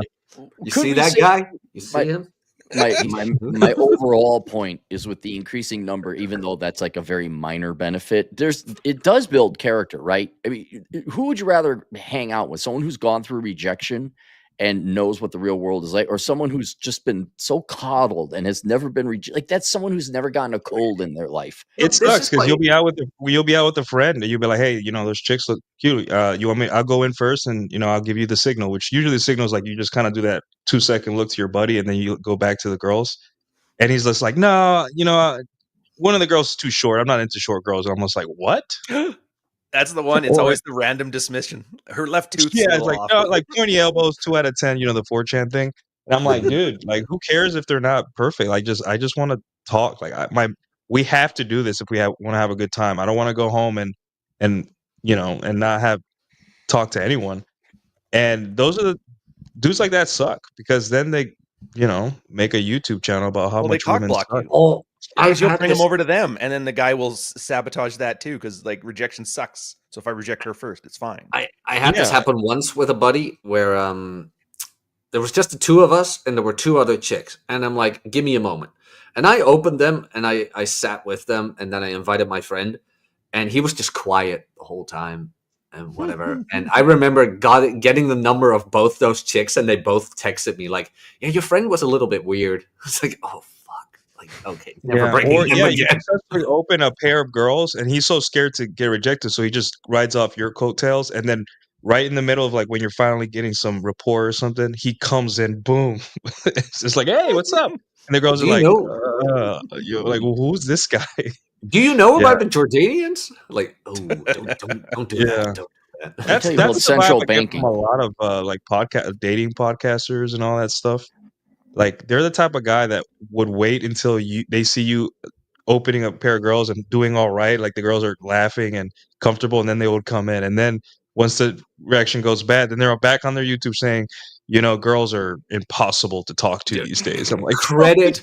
You could see we that say- guy? You see my- him? my overall point is with the increasing number, even though that's like a very minor benefit, it does build character, right? I mean, who would you rather hang out with? Someone who's gone through rejection and knows what the real world is like, or someone who's just been so coddled and has never been like that's someone who's never gotten a cold in their life. It This sucks is because why- you'll be out with a friend and you'll be like, hey, those chicks look cute. You want me? I'll go in first and I'll give you the signal. Which usually the signal is like you just kind of do that 2-second look to your buddy and then you go back to the girls. And he's just like, no, one of the girls is too short. I'm not into short girls. I'm almost like, what? That's the one. It's Or- always the random dismission. Her left tooth's a Yeah, it's little like off. no, like pointy elbows, 2 out of 10. The 4chan thing. And I'm like, dude, like, who cares if they're not perfect? Like, I just want to talk. Like, we have to do this if we want to have a good time. I don't want to go home and and not have talk to anyone. And those are the dudes like that suck because then they make a YouTube channel about how Well, they much cock women block suck. you. Oh, Because you'll had bring this- them over to them, and then the guy will sabotage that too. Because like rejection sucks. So if I reject her first, it's fine. I had this Yeah. happen once with a buddy where there was just the two of us and there were two other chicks, and I'm like, give me a moment. And I opened them and I sat with them, and then I invited my friend, and he was just quiet the whole time and whatever. And I remember getting the number of both those chicks, and they both texted me like, yeah, your friend was a little bit weird. It's like, oh fuck, like okay, never bringing him you again. successfully open a pair of girls and he's so scared to get rejected, so he just rides off your coattails, and then right in the middle of like when you're finally getting some rapport or something, he comes in, boom. It's just like, hey, what's up? And the girls Do are you like, you're like, well, who's this guy? Do you know Yeah. about the Jordanians? Like, oh, don't do Yeah. that. Don't do that. I'll tell you about the central vibe I get banking. from a lot of like dating podcasters and all that stuff. Like they're the type of guy that would wait until they see you opening a pair of girls and doing all right, like the girls are laughing and comfortable, and then they would come in. And then once the reaction goes bad, then they're back on their YouTube saying, girls are impossible to talk to these days. I'm like, Credit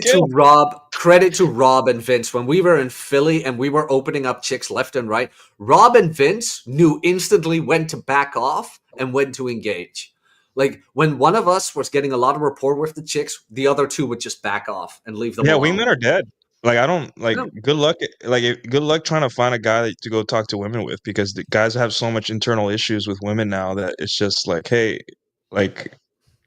skill. to Rob and Vince. When we were in Philly and we were opening up chicks left and right, Rob and Vince knew instantly when to back off and when to engage. Like when one of us was getting a lot of rapport with the chicks, the other two would just back off and leave them Yeah, alone. wingmen are dead. Like I don't like. No. Good luck. Like good luck trying to find a guy to go talk to women with, because the guys have so much internal issues with women now that it's just like, hey, like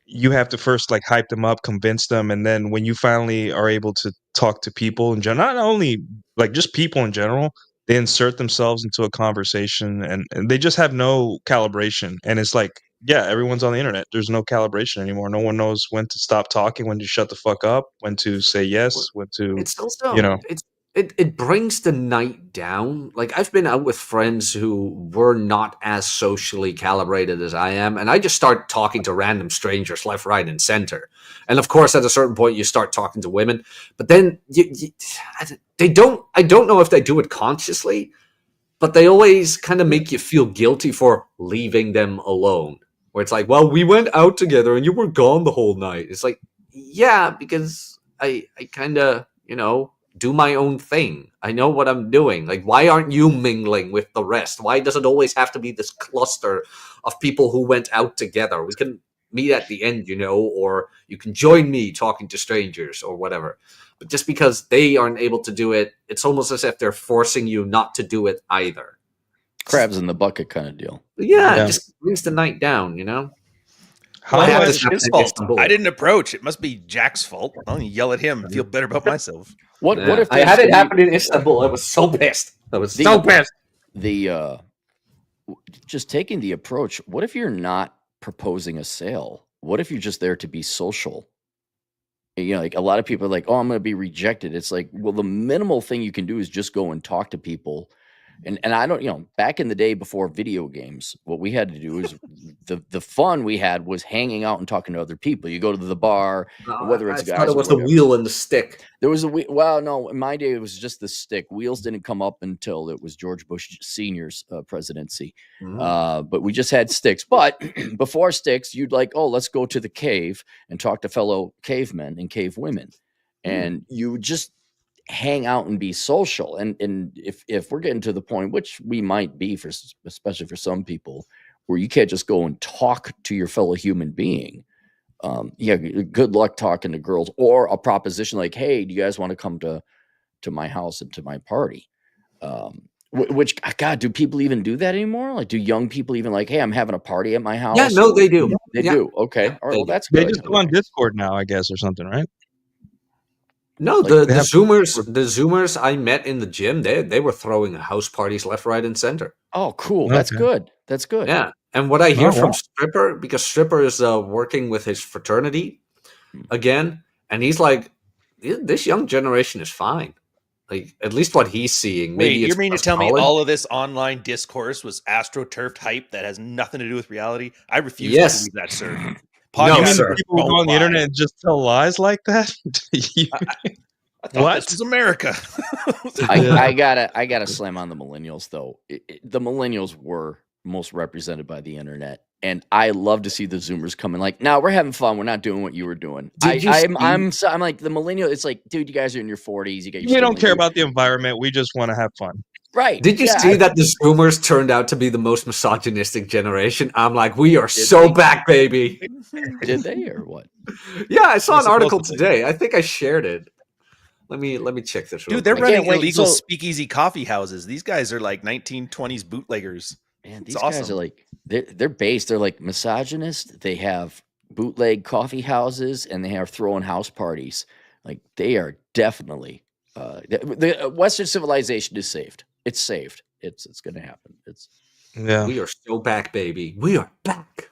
you have to first like hype them up, convince them, and then when you finally are able to talk to people in general, not only like just people in general, they insert themselves into a conversation and they just have no calibration. And it's like, yeah, everyone's on the internet. There's no calibration anymore. No one knows when to stop talking, when to shut the fuck up, when to say yes, when to It's also you know. it brings the night down. Like I've been out with friends who were not as socially calibrated as I am, and I just start talking to random strangers left, right, and center. And of course, at a certain point, you start talking to women, but then they don't. I don't know if they do it consciously, but they always kind of make you feel guilty for leaving them alone. Where it's like, well, we went out together and you were gone the whole night. It's like, yeah, because I kind of, do my own thing. I know what I'm doing. Like, why aren't you mingling with the rest? Why does it always have to be this cluster of people who went out together? We can meet at the end, or you can join me talking to strangers or whatever. But just because they aren't able to do it, it's almost as if they're forcing you not to do it either. Crabs in the bucket kind of deal. Yeah, Yeah. it just brings the night down, How I Well, have much? this happen in Istanbul. I didn't approach. It must be Jack's fault. I'll yell at him and feel better about myself. what Yeah. if I there's had it the happen in Istanbul. I was so pissed. the the just taking the approach? What if you're not proposing a sale? What if you're just there to be social? You know, like a lot of people are like, "Oh, I'm going to be rejected." It's like, well, the minimal thing you can do is just go and talk to people. And I don't, back in the day before video games, what we had to do is the fun we had was hanging out and talking to other people. You go to the bar, whether I it's thought guys it or was the whatever. wheel and the stick. There was well, no, in my day it was just the stick. Wheels didn't come up until it was George Bush Senior's presidency. But we just had sticks. But before sticks, you'd like, oh, let's go to the cave and talk to fellow cavemen and cave women, and you would just hang out and be social. And if we're getting to the point, which we might be for especially for some people, where you can't just go and talk to your fellow human being. Good luck talking to girls, or a proposition like, hey, do you guys want to come to my house and to my party? Which, God, do people even do that anymore? Like, do young people even like, hey, I'm having a party at my house? Yeah, no, they do. They Yeah. do. Okay. Yeah, All right. Well, that's They good. just go on Discord now, I guess, or something, right? No, Like, the Zoomers I met in the gym, they were throwing house parties left, right, and center. Oh, cool. That's Okay. good. That's good. Yeah, and what I hear Oh, from wow. Stripper, because Stripper is working with his fraternity again, and he's like, this young generation is fine. Like, at least what he's seeing. Wait, Maybe you it's mean to just tell me college. all of this online discourse was astroturfed hype that has nothing to do with reality? I refuse Yes. to believe that, sir. No, You mean Podcasts sir. the people who go on the don't lie. internet and just tell lies like that? I thought What? this was America. I gotta slam on the millennials though. The millennials were most represented by the internet, and I love to see the Zoomers coming. Like, now we're having fun. We're not doing what you were doing. I'm like the millennial. It's like, dude, you guys are in your 40s. You got your We don't stable care dude. about the environment. We just want to have fun. Right? Did you Yeah, see that the Zoomers turned out to be the most misogynistic generation? I'm like, we are so they? back, baby. Did they or what? Yeah, I saw We're an article supposed to today. I think I shared it. Let me check this. Real Dude, they're quick. running wait, illegal so- speakeasy coffee houses. These guys are like 1920s bootleggers. Man, It's these guys awesome. are like they're based. They're like misogynist. They have bootleg coffee houses, and they have throwing house parties. Like, they are definitely the Western civilization is saved. It's saved. It's going to happen. Yeah. We are so back, baby. We are back.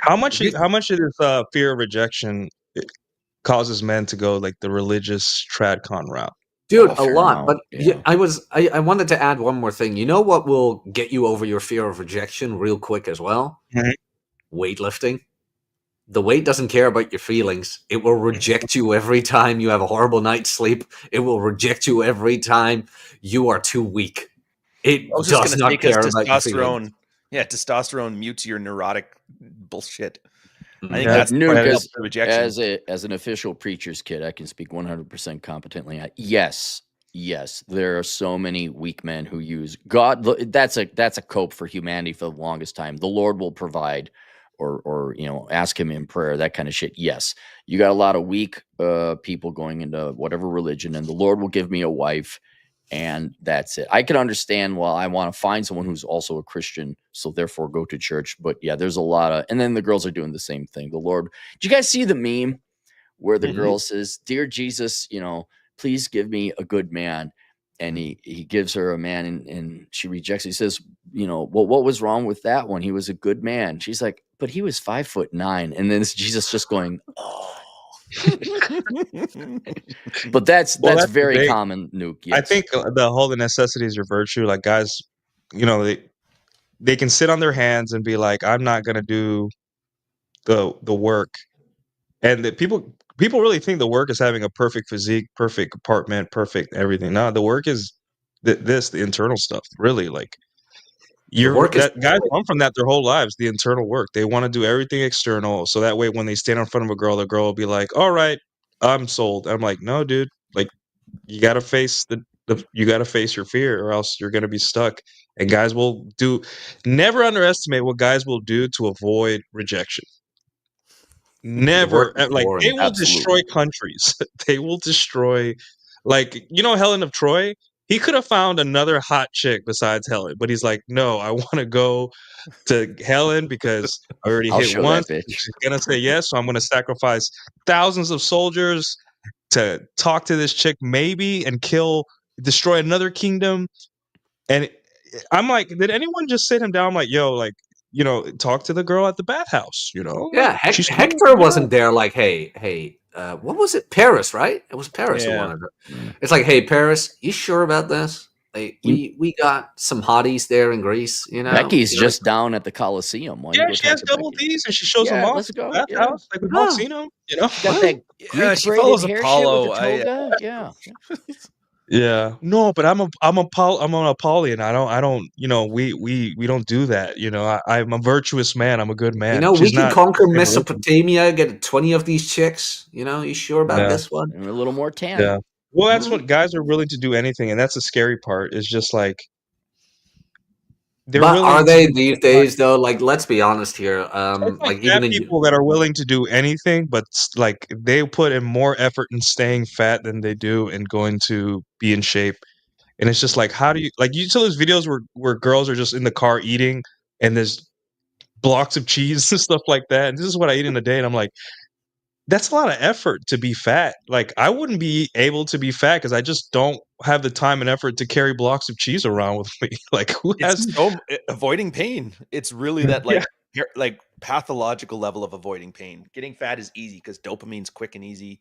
How much of this fear of rejection causes men to go like the religious tradcon route? Dude, Oh, a fair lot. amount, But yeah. I wanted to add one more thing. You know what will get you over your fear of rejection real quick as well? Mhm. Weightlifting. The weight doesn't care about your feelings. It will reject you every time you have a horrible night's sleep. It will reject you every time you are too weak. It I was just does going to not say, because care about your feelings. testosterone mutes your neurotic bullshit. I think Yeah, that's the Nuke, part that as, helps the rejection. as an official preacher's kid, I can speak 100% competently. Yes, there are so many weak men who use God. That's a cope for humanity for the longest time. The Lord will provide, or ask Him in prayer, that kind of shit. Yes, you got a lot of weak people going into whatever religion, and the Lord will give me a wife, and that's it. I can understand. Well, I want to find someone who's also a Christian, so therefore go to church. But yeah, there's a lot of, and then the girls are doing the same thing. The Lord, did you guys see the meme where the girl says, "Dear Jesus, please give me a good man," and he gives her a man, and she rejects it. He says, well, what was wrong with that one? He was a good man. She's like, but he was 5'9", and then it's Jesus just going, oh. But that's that's very the thing. common, Nuke. Yes. I think the whole the necessity is your virtue. Like, guys, they can sit on their hands and be like, I'm not gonna do the work, and that people really think the work is having a perfect physique, perfect apartment, perfect everything. No, the work is the internal stuff. Really, like, work is guys come from that their whole lives. The internal work. They want to do everything external, so that way when they stand in front of a girl, the girl will be like, "All right, I'm sold." I'm like, "No, dude. Like, you got to face you got to face your fear, or else you're gonna be stuck." And guys will never underestimate what guys will do to avoid rejection. Never, work is like, boring. they will Absolutely. destroy countries. They will destroy, like, Helen of Troy. he could have found another hot chick besides Helen, but he's like, no, I want to go to Helen because I already I'll hit show once. that bitch. She's gonna say yes, so I'm gonna sacrifice thousands of soldiers to talk to this chick, maybe, and destroy another kingdom. And I'm like, did anyone just sit him down? I'm like, yo, like, talk to the girl at the bathhouse. Like Yeah, she's Hector wasn't there. Like, hey, what was it? Paris, right? It was Paris who Yeah. wanted it. Mm. It's like, hey, Paris, you sure about this? Like, You- we got some hotties there in Greece. Becky's just down at the Coliseum. Why don't Yeah, you go she talk has to double Becky? D's and she shows them Yeah, off let's at the go. Yeah. bathhouse. Like we've all Oh, seen them. She got that Yeah, Greek she braided follows hair Apollo. shit with the toga. Yeah. Yeah. No, but I'm an Apollyon. I don't. We don't do that. I'm a virtuous man. I'm a good man. we She's can not. conquer the same religion. Mesopotamia, get 20 of these chicks. You sure about Yeah. this one? And a little more tan. Yeah. Well, that's Mhm. what guys are willing to do anything, and that's the scary part. Is just like they're But are willing they to. these days though? Like, let's be honest here. It's like Like fat even in people that are willing to do anything, but like they put in more effort in staying fat than they do in going to be in shape. And it's just like, how do you like you saw those videos where girls are just in the car eating and there's blocks of cheese and stuff like that. And this is what I eat in a day. And I'm like, that's a lot of effort to be fat. Like I wouldn't be able to be fat because I just don't have the time and effort to carry blocks of cheese around with me. Like who has It's avoiding pain. It's really that Yeah. like pathological level of avoiding pain. Getting fat is easy because dopamine's quick and easy.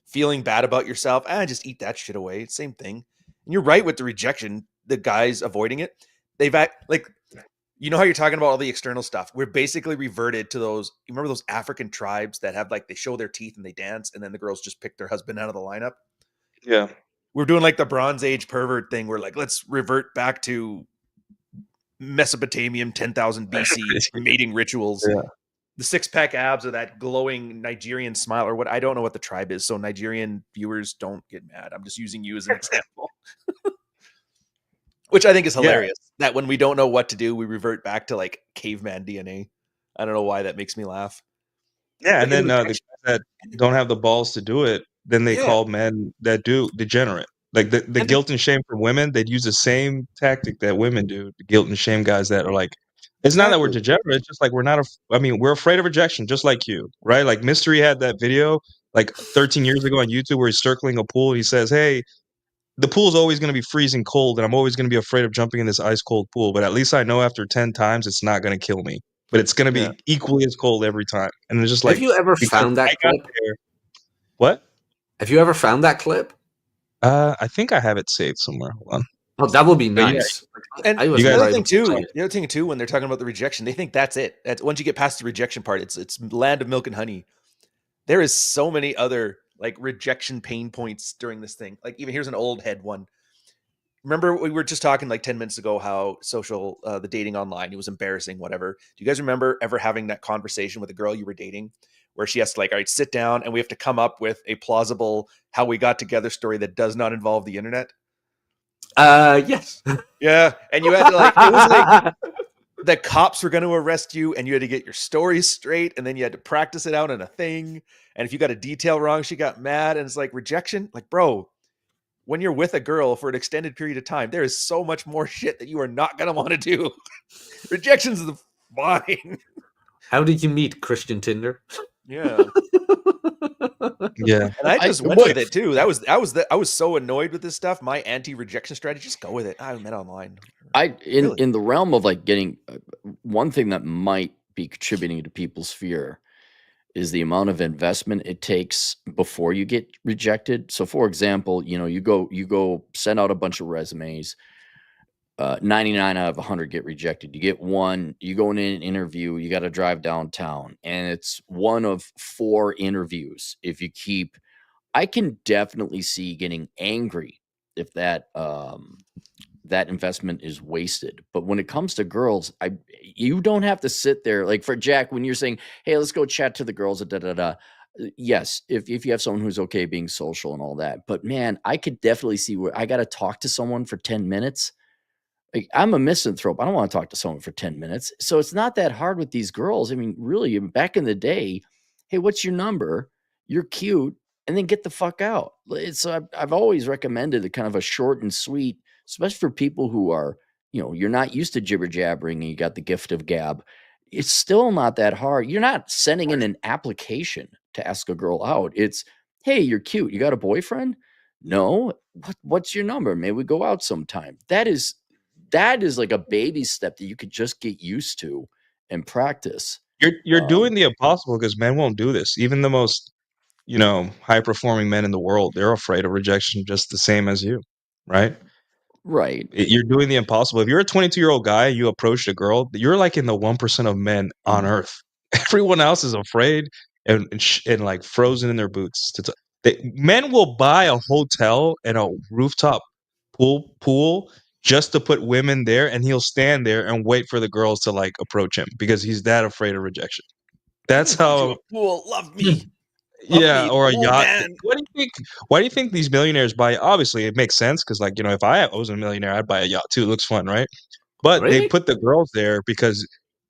Feeling bad about yourself, just eat that shit away. Same thing. And you're right with the rejection. The guys avoiding it, they've like, how you're talking about all the external stuff. We're basically reverted to those. You remember those African tribes that have like they show their teeth and they dance, and then the girls just pick their husband out of the lineup. Yeah. We're doing like the Bronze Age pervert thing. We're like, let's revert back to Mesopotamian 10,000 BC mating rituals. Yeah. The six-pack abs of that glowing Nigerian smile, or what, I don't know what the tribe is, so Nigerian viewers don't get mad. I'm just using you as an example. Which I think is hilarious, that when we don't know what to do, we revert back to like caveman DNA. I don't know why that makes me laugh. Yeah, But and then the guys that don't have the balls to do it, then they Yeah. call men that do degenerate. Like the And guilt and shame for women, they'd use the same tactic that women do. The guilt and shame guys that are like, it's not that we're Exactly. degenerate. It's just like we're afraid of rejection, just like you, right? Like Mystery had that video like 13 years ago on YouTube where he's circling a pool and he says, "Hey, the pool's always going to be freezing cold, and I'm always going to be afraid of jumping in this ice cold pool. But at least I know after 10 times it's not going to kill me. But it's going to be equally as cold every time." And it's just have like you ever because found that I got clip? there. What? Have you ever found that clip? I think I have it saved somewhere. Hold on. Oh, that would be But yeah, nice. And I was you guys- the right. other thing too, when they're talking about the rejection, they think that's it. That's once you get past the rejection part, it's land of milk and honey. There is so many other like rejection pain points during this thing. Like even here's an old head one. Remember we were just talking like 10 minutes ago how social the dating online, it was embarrassing, whatever. Do you guys remember ever having that conversation with a girl you were dating where she has to like, all right, sit down and we have to come up with a plausible how we got together story that does not involve the internet? Yes. Yeah. And you had to like, it was like the cops were going to arrest you and you had to get your stories straight. And then you had to practice it out in a thing. And if you got a detail wrong, she got mad. And it's like rejection. Like, bro, when you're with a girl for an extended period of time, there is so much more shit that you are not going to want to do. Rejection's the fine. How did you meet Christian Tinder? Yeah. Yeah. And I just went with it too. I was so annoyed with this stuff. My anti-rejection strategy, just go with it. I met online. In the realm of like getting one thing that might be contributing to people's fear is the amount of investment it takes before you get rejected. So for example, you go send out a bunch of resumes, 99 out of 100 get rejected. You get one, you go in an interview, you got to drive downtown, and it's one of 4 interviews. If you keep, I can definitely see getting angry if that that investment is wasted. But when it comes to girls, you don't have to sit there like for Jack when you're saying, "Hey, let's go chat to the girls." Da da da. Yes, if you have someone who's okay being social and all that, but man, I could definitely see where I got to talk to someone for 10 minutes. Like, I'm a misanthrope. I don't want to talk to someone for 10 minutes. So it's not that hard with these girls. I mean, really, back in the day, hey, what's your number? You're cute, and then get the fuck out. I've always recommended a kind of a short and sweet especially for people who are, you're not used to jibber jabbering and you got the gift of gab. It's still not that hard. You're not sending in an application to ask a girl out. It's, hey, you're cute. You got a boyfriend? No. What's your number? Maybe we go out sometime. That is like a baby step that you could just get used to and practice. You're doing the impossible because men won't do this. Even the most, high performing men in the world, they're afraid of rejection just the same as you, right? Right. You're doing the impossible. If you're a 22-year-old guy, you approach a girl, you're like in the 1% of men on earth. Everyone else is afraid and like frozen in their boots. Men will buy a hotel and a rooftop pool just to put women there, and he'll stand there and wait for the girls to like approach him because he's that afraid of rejection. That's Go to how. a pool. Love me. Love Yeah, me, or a old yacht. man. What do you think? Why do you think these millionaires buy? Obviously, it makes sense because, like, if I was a millionaire, I'd buy a yacht too. It looks fun, right? But they Really? put the girls there because,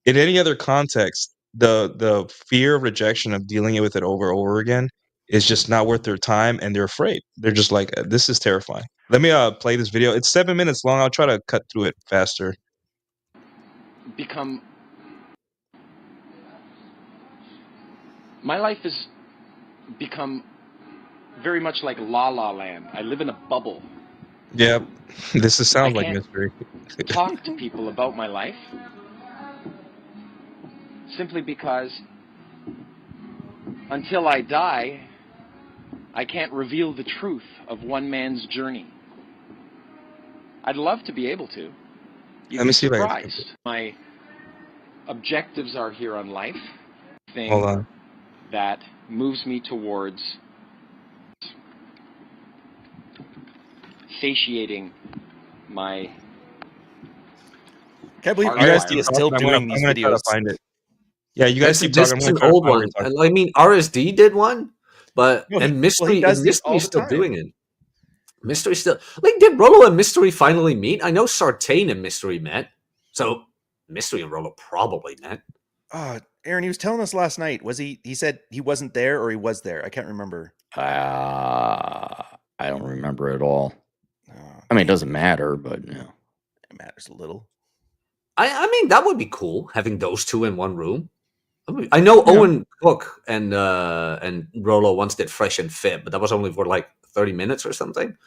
in any other context, the fear of rejection of dealing with it over and over again is just not worth their time, and they're afraid. They're just like, this is terrifying. Let me play this video. It's 7 minutes long. I'll try to cut through it faster. My life has become very much like La La Land. I live in a bubble. Yep, sounds like can't- mystery. Talk to people about my life simply because until I die, I can't reveal the truth of one man's journey. I'd love to be able to. You'd Let me be see if I can. surprised. My objectives are here on life. Hold on. That moves me towards satiating my. Can't believe Hardwire. RSD is still I'm doing gonna these try to videos. find it. Yeah, you guys keep This talking. is an old one. I mean, RSD did one, but No, he Mystery does and these all Mystery's the still time. doing it. Mystery still like did Rolo and Mystery finally meet? I know Sartain and Mystery met, so Mystery and Rolo probably met. Aaron, he was telling us last night. Was he? He said he wasn't there, or he was there. I can't remember. I don't remember at all. Oh, I mean, it doesn't matter, but it matters a little. I mean, that would be cool having those two in one room. I know Owen Cook and Rolo once did Fresh and Fit, but that was only for like 30 minutes or something.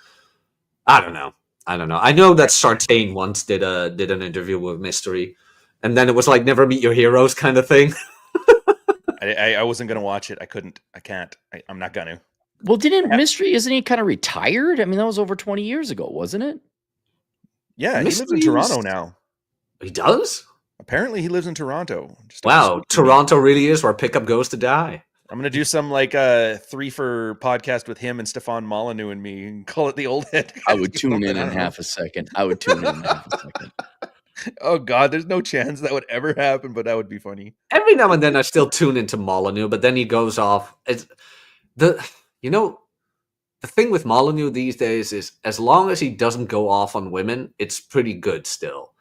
I don't know. I know that Sartain once did an interview with Mystery, and then it was like never meet your heroes kind of thing. I wasn't gonna watch it. I couldn't. I can't. I'm not gonna. Well, Mystery, isn't he kind of retired? I mean, that was over 20 years ago, wasn't it? Yeah, he lives in Toronto now. He does? Apparently, he lives in Toronto. Wow, Toronto really is where pickup goes to die. I'm gonna do some like a 3 for podcast with him and Stefan Molyneux and me, and call it the old head. I would tune in half a second. Oh God, there's no chance that would ever happen, but that would be funny. Every now and then I still tune into Molyneux, but then he goes off. The thing with Molyneux these days is as long as he doesn't go off on women, it's pretty good still.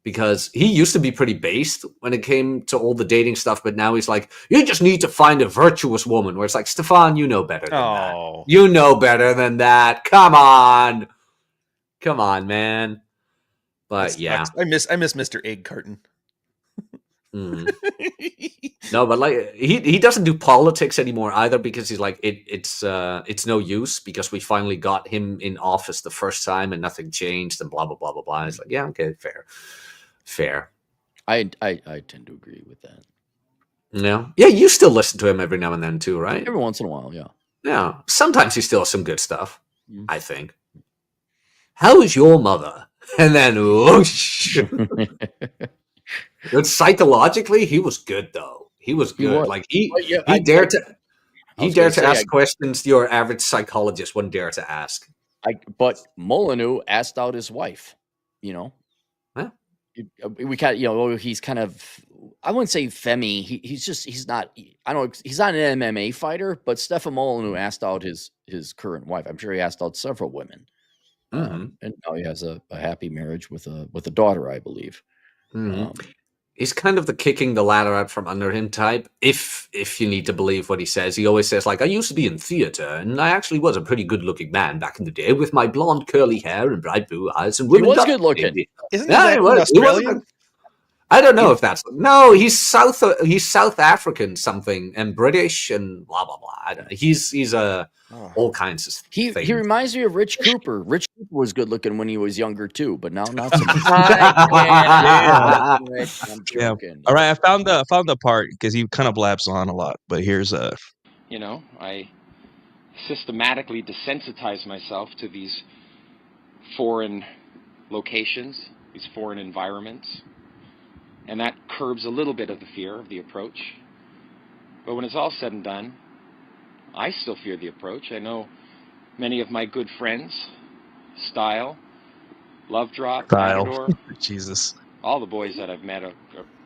Because he used to be pretty based when it came to all the dating stuff, but now he's like, you just need to find a virtuous woman. Where it's like, Stefan, you know better than that. You know better than that. Come on, man. But yeah, I miss Mr. Egg Carton. No, but like he doesn't do politics anymore either because he's like it's no use because we finally got him in office the first time and nothing changed and blah blah blah blah blah. It's like yeah, okay, fair. I tend to agree with that. Yeah, you still listen to him every now and then too, right? Every once in a while, yeah. Yeah, sometimes he still has some good stuff. I think. How is your mother? And then whoosh. But psychologically, he was good though. He was good. Like he dared to ask questions your average psychologist wouldn't dare to ask. But Molyneux asked out his wife. Huh? We kind he's kind of, I wouldn't say femmy. He's not. I don't. He's not an MMA fighter, but Stefan Molyneux asked out his current wife. I'm sure he asked out several women. And now he has a happy marriage with a daughter, I believe. He's kind of the kicking the ladder out from under him type. If you need to believe what he says, he always says like, "I used to be in theater, and I actually was a pretty good-looking man back in the day with my blonde curly hair and bright blue eyes, and He women was got good to looking. me." Isn't Yeah, he he like was. He was. Australian? I don't know if that's he's South African something and British and blah blah blah. I don't know. He's Oh. all kinds of He things. reminds me of Rich Cooper. Rich Cooper was good looking when he was younger too, but now not so much. I'm joking. All right, I found the part because he kind of blabs on a lot, but here's You know, I systematically desensitize myself to these foreign locations, these foreign environments, and that curbs a little bit of the fear of the approach. But when it's all said and done, I still fear the approach. I know many of my good friends, Style, Love Drop, Style. Matador, Jesus. all the boys that I've met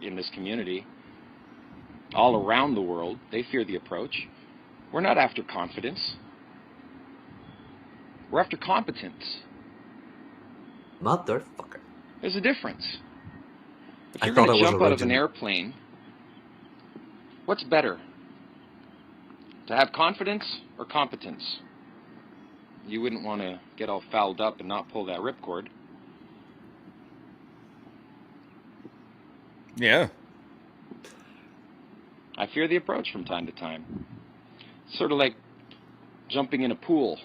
in this community, all around the world, they fear the approach. We're not after confidence. We're after competence. Motherfucker. There's a difference. If I you're thought going it to was jump out of an original. airplane, what's better? To have confidence or competence? You wouldn't want to get all fouled up and not pull that ripcord. Yeah. I fear the approach from time to time. Sort of like jumping in a pool.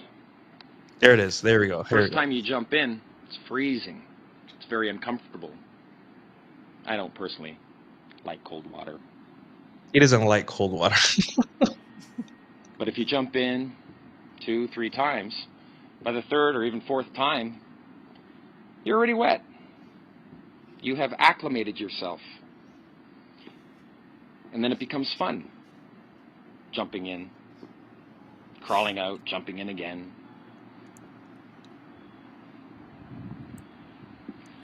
There it is. There we go. First time you jump in, it's freezing. It's very uncomfortable. I don't personally like cold water. He doesn't like cold water. But if you jump in 2-3 times, by the third or even fourth time, you're already wet. You have acclimated yourself. And then it becomes fun. Jumping in, crawling out, jumping in again.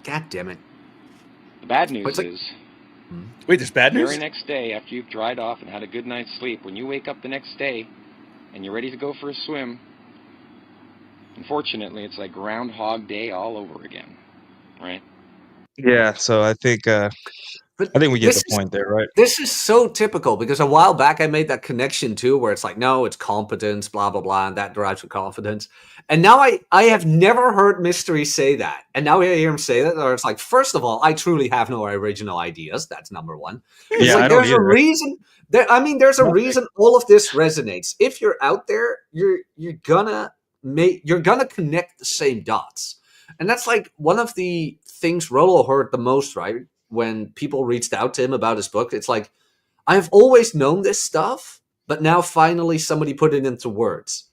God damn it. The bad news What's it- is, Wait, there's bad the news? very next day, after you've dried off and had a good night's sleep, when you wake up the next day and you're ready to go for a swim, unfortunately, it's like Groundhog Day all over again, right? Yeah, so I think But we get this the point there, right? This is so typical because a while back I made that connection too, where it's like, no, it's competence, blah blah blah, and that derives from confidence. And now I have never heard Mystery say that, and now I hear him say that, or it's like, first of all, I truly have no original ideas. That's number one. It's Yeah, like I don't there's a either. reason. There's a reason all of this resonates. If you're out there, you're gonna connect the same dots, and that's like one of the things Rollo heard the most, right? When people reached out to him about his book, it's like, I've always known this stuff, but now finally somebody put it into words.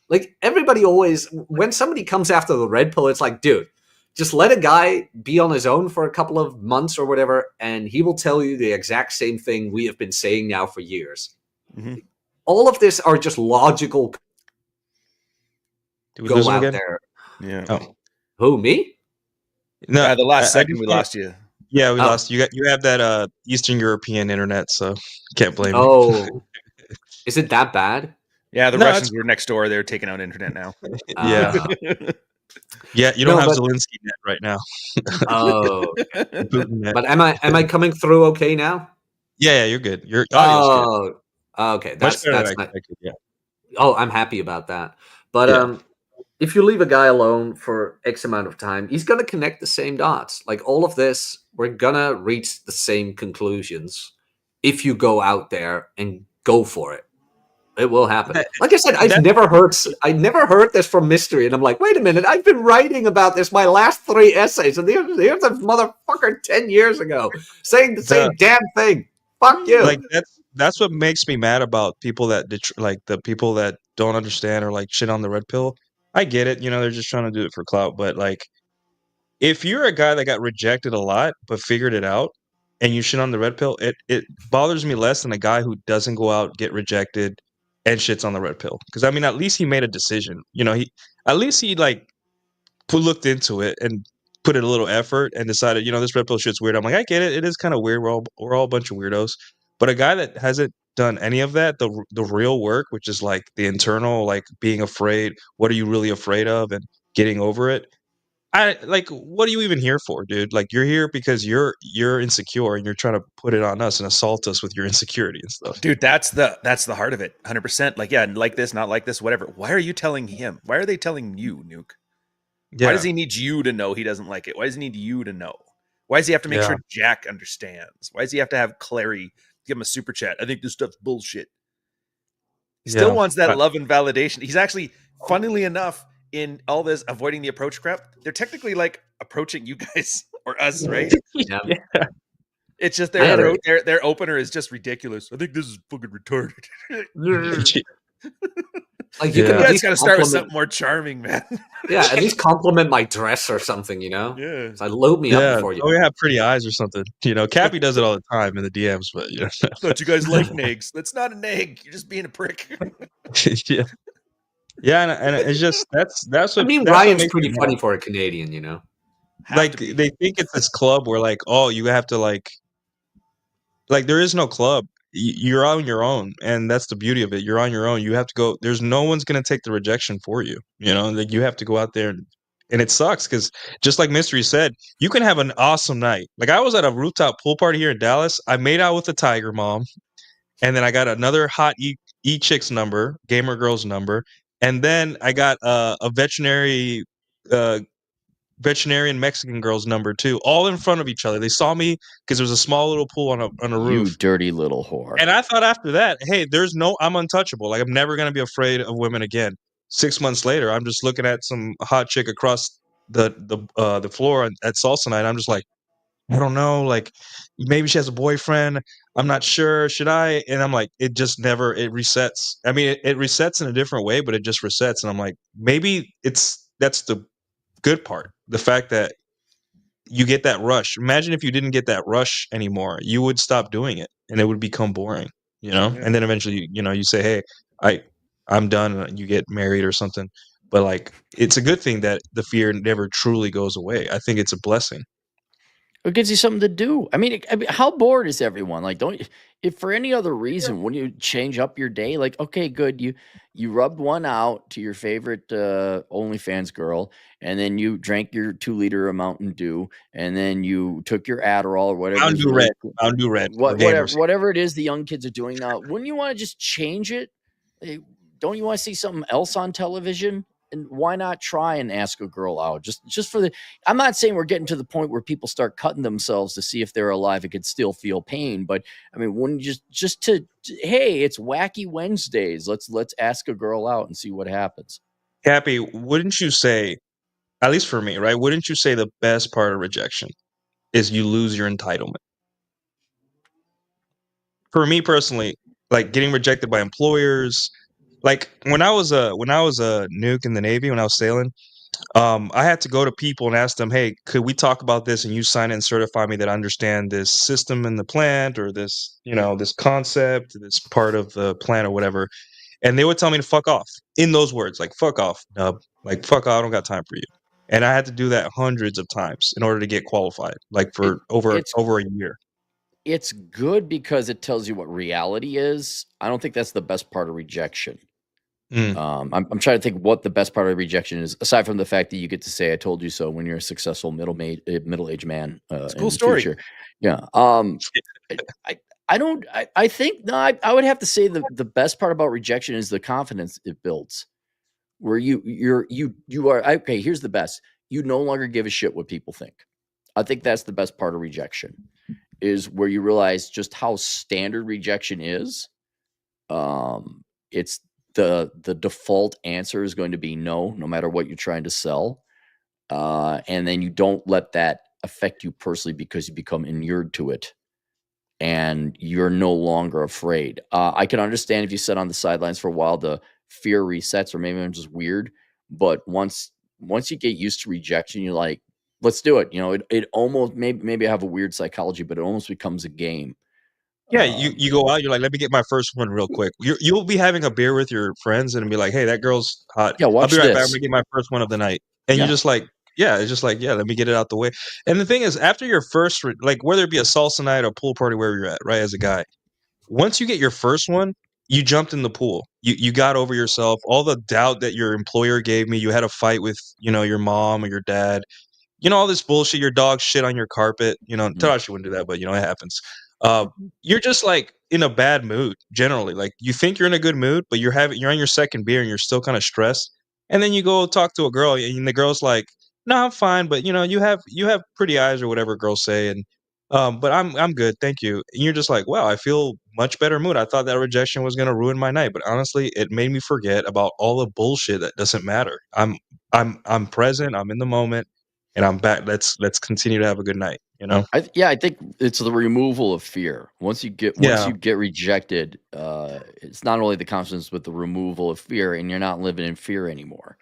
Like everybody always, when somebody comes after the red pill, it's like, dude, just let a guy be on his own for a couple of months or whatever, and he will tell you the exact same thing we have been saying now for years. Mhm. All of this are just logical. Did we Go lose him out again? there. Yeah. Oh. Who, me? No, The last I second just we can't- lost you. Yeah, we Oh. lost. You have that Eastern European internet, so can't blame me. Oh, is it that bad? Yeah, the No, Russians were next door. They're taking out internet now. Yeah. Yeah, you don't No, have but- Zelensky net right now. Oh, Putin net. but am I coming through okay now? Yeah, you're good. Your audio's good. Oh, okay. Much That's better than I not. expected. Yeah. Oh, I'm happy about that. But Yeah. if you leave a guy alone for X amount of time, he's gonna connect the same dots. Like all of this, we're gonna reach the same conclusions if you go out there and go for it. It will happen. That- Like I said, I never heard this from Mystery, and I'm like, wait a minute, I've been writing about this my last 3 essays, and here's a motherfucker 10 years ago saying the same damn thing. Fuck you. Like that's what makes me mad about people that like the people that don't understand or like shit on the red pill. I get it, they're just trying to do it for clout, but like if you're a guy that got rejected a lot but figured it out and you shit on the red pill, it bothers me less than a guy who doesn't go out, get rejected, and shits on the red pill. Because I mean, at least he made a decision. He like looked into it and put in a little effort and decided, this red pill shit's weird. I'm like, I get it. It is kind of weird. We're all a bunch of weirdos. But a guy that hasn't done any of that, the real work, which is like the internal, like being afraid, what are you really afraid of, and getting over it. what are you even here for, dude? Like, you're here because you're insecure and you're trying to put it on us and assault us with your insecurity and stuff. Dude, that's the heart of it. 100%. Like, yeah, like this, not like this, whatever. Why are you telling him? Why are they telling you, Nuke? Why does Yeah, he need you to know he doesn't like it? Why does he need you to know? Why does he have to make yeah, sure Jack understands? Why does he have to have Clary give him a super chat? I think this stuff's bullshit. He still yeah. wants that love and validation. He's actually, funnily enough, in all this avoiding the approach crap, they're technically like approaching you guys or us, right? Yeah. Yeah. It's just I had their opener is just ridiculous. I think this is fucking retarded. Like, you You can Yeah. at guys least got to start with compliment. something more charming, man. Yeah, at least compliment my dress or something, you know. Yeah. So I load me up Yeah. before you. Oh, you have pretty eyes or something. Cappy does it all the time in the DMs, but Thought you guys liked nags. That's not an egg. You're just being a prick. yeah, yeah, and it's just that's I what mean, that's what Ryan's makes me pretty mad. funny for a Canadian, you know. Have Like, to be. they think it's this club where, like, oh, you have to, like, there is no club. You're on your own, and that's the beauty of it. You're on your own. You have to go. There's no one's gonna take the rejection for you. Like, you have to go out there, and it sucks because, just like Mystery said, you can have an awesome night. Like, I was at a rooftop pool party here in Dallas. I made out with the Tiger Mom, and then I got another hot chick's number, gamer girl's number, and then I got a uh, veterinarian Mexican girl's number too, all in front of each other. They saw me because there was a small little pool on a You roof. dirty little whore. And I thought after that, hey, I'm untouchable. Like, I'm never gonna be afraid of women again. 6 months later, I'm just looking at some hot chick across the floor at salsa night. I'm just like, I don't know, like, maybe she has a boyfriend. I'm not sure. Should I? And I'm like, it resets. I mean, it resets in a different way, but it just resets. And I'm like, maybe that's the good part. The fact that you get that rush. Imagine if you didn't get that rush anymore, you would stop doing it and it would become boring, Yeah. And then eventually, you say, "Hey, I'm done," and you get married or something. But, like, it's a good thing that the fear never truly goes away. I think it's a blessing. It gives you something to do. I mean, how bored is everyone? Like, don't if for any other reason, wouldn't you change up your day? Like, okay, good, you rubbed one out to your favorite OnlyFans girl, and then you drank your 2 liter of Mountain Dew, and then you took your Adderall or whatever is really Mountain Dew Red for gamers. whatever it is the young kids are doing now. Wouldn't you want to just change it? Eh, Don't you want to see something else on television? And why not try and ask a girl out just for the I'm not saying we're getting to the point where people start cutting themselves to see if they're alive and could still feel pain, but I mean, wouldn't you hey, it's Wacky Wednesdays. Let's ask a girl out and see what happens. Happy, wouldn't you say, at least for me, right? Wouldn't you say the best part of rejection is you lose your entitlement? For me personally, like, getting rejected by employers, like, when I was a nuke in the Navy, when I was sailing, I had to go to people and ask them, "Hey, could we talk about this and you sign it and certify me that I understand this system in the plant or this concept, this part of the plant or whatever?" And they would tell me to fuck off in those words, like, "Fuck off, nub." Like, "Fuck off, I don't got time for you." And I had to do that hundreds of times in order to get qualified, like, It for over it's over a year. it's good because it tells you what reality is. I don't think that's the best part of rejection. Mm. I'm trying to think what the best part of rejection is, aside from the fact that you get to say "I told you so" when you're a successful middle-aged man It's a in cool the story. future. Yeah. I I don't I think no, I would have to say the best part about rejection is the confidence it builds. Where you are okay. Here's the best: you no longer give a shit what people think. I think that's the best part of rejection is where you realize just how standard rejection is. It's the default answer is going to be no, no matter what you're trying to sell. And then you don't let that affect you personally because you become inured to it and you're no longer afraid. I can understand if you sit on the sidelines for a while, the fear resets, or maybe I'm just weird. But once you get used to rejection, you're like, let's do it. It almost maybe I have a weird psychology, but it almost becomes a game. Yeah, you go out, you're like, "Let me get my first one real quick." You'll be having a beer with your friends and be like, "Hey, that girl's hot. Yeah, I'll be watch right back. I'm this. gonna get my first one of the night." And you're Yeah, just like, yeah, it's just like, "Yeah, let me get it out the way." And the thing is, after your first like, whether it be a salsa night or pool party, wherever you're at, right, as a guy, once you get your first one, you jumped in the pool. you got over yourself, all the doubt that your employer gave me, you had a fight with, your mom or your dad, all this bullshit, your dog shit on your carpet, Mhm. Tadashi wouldn't do that, but it happens. Uh, you're just like in a bad mood generally. Like you think you're in a good mood, but you're on your second beer and you're still kind of stressed. And then you go talk to a girl and the girl's like, "No, I'm fine, but you have pretty eyes or whatever girls say and but I'm good, thank you." And you're just like, "Wow, I feel much better mood. I thought that rejection was going to ruin my night, but honestly, it made me forget about all the bullshit that doesn't matter. I'm present, I'm in the moment and I'm back. Let's continue to have a good night, you know?" I think it's the removal of fear. Once Yeah. you get rejected, it's not only the consequence, but the removal of fear, and you're not living in fear anymore.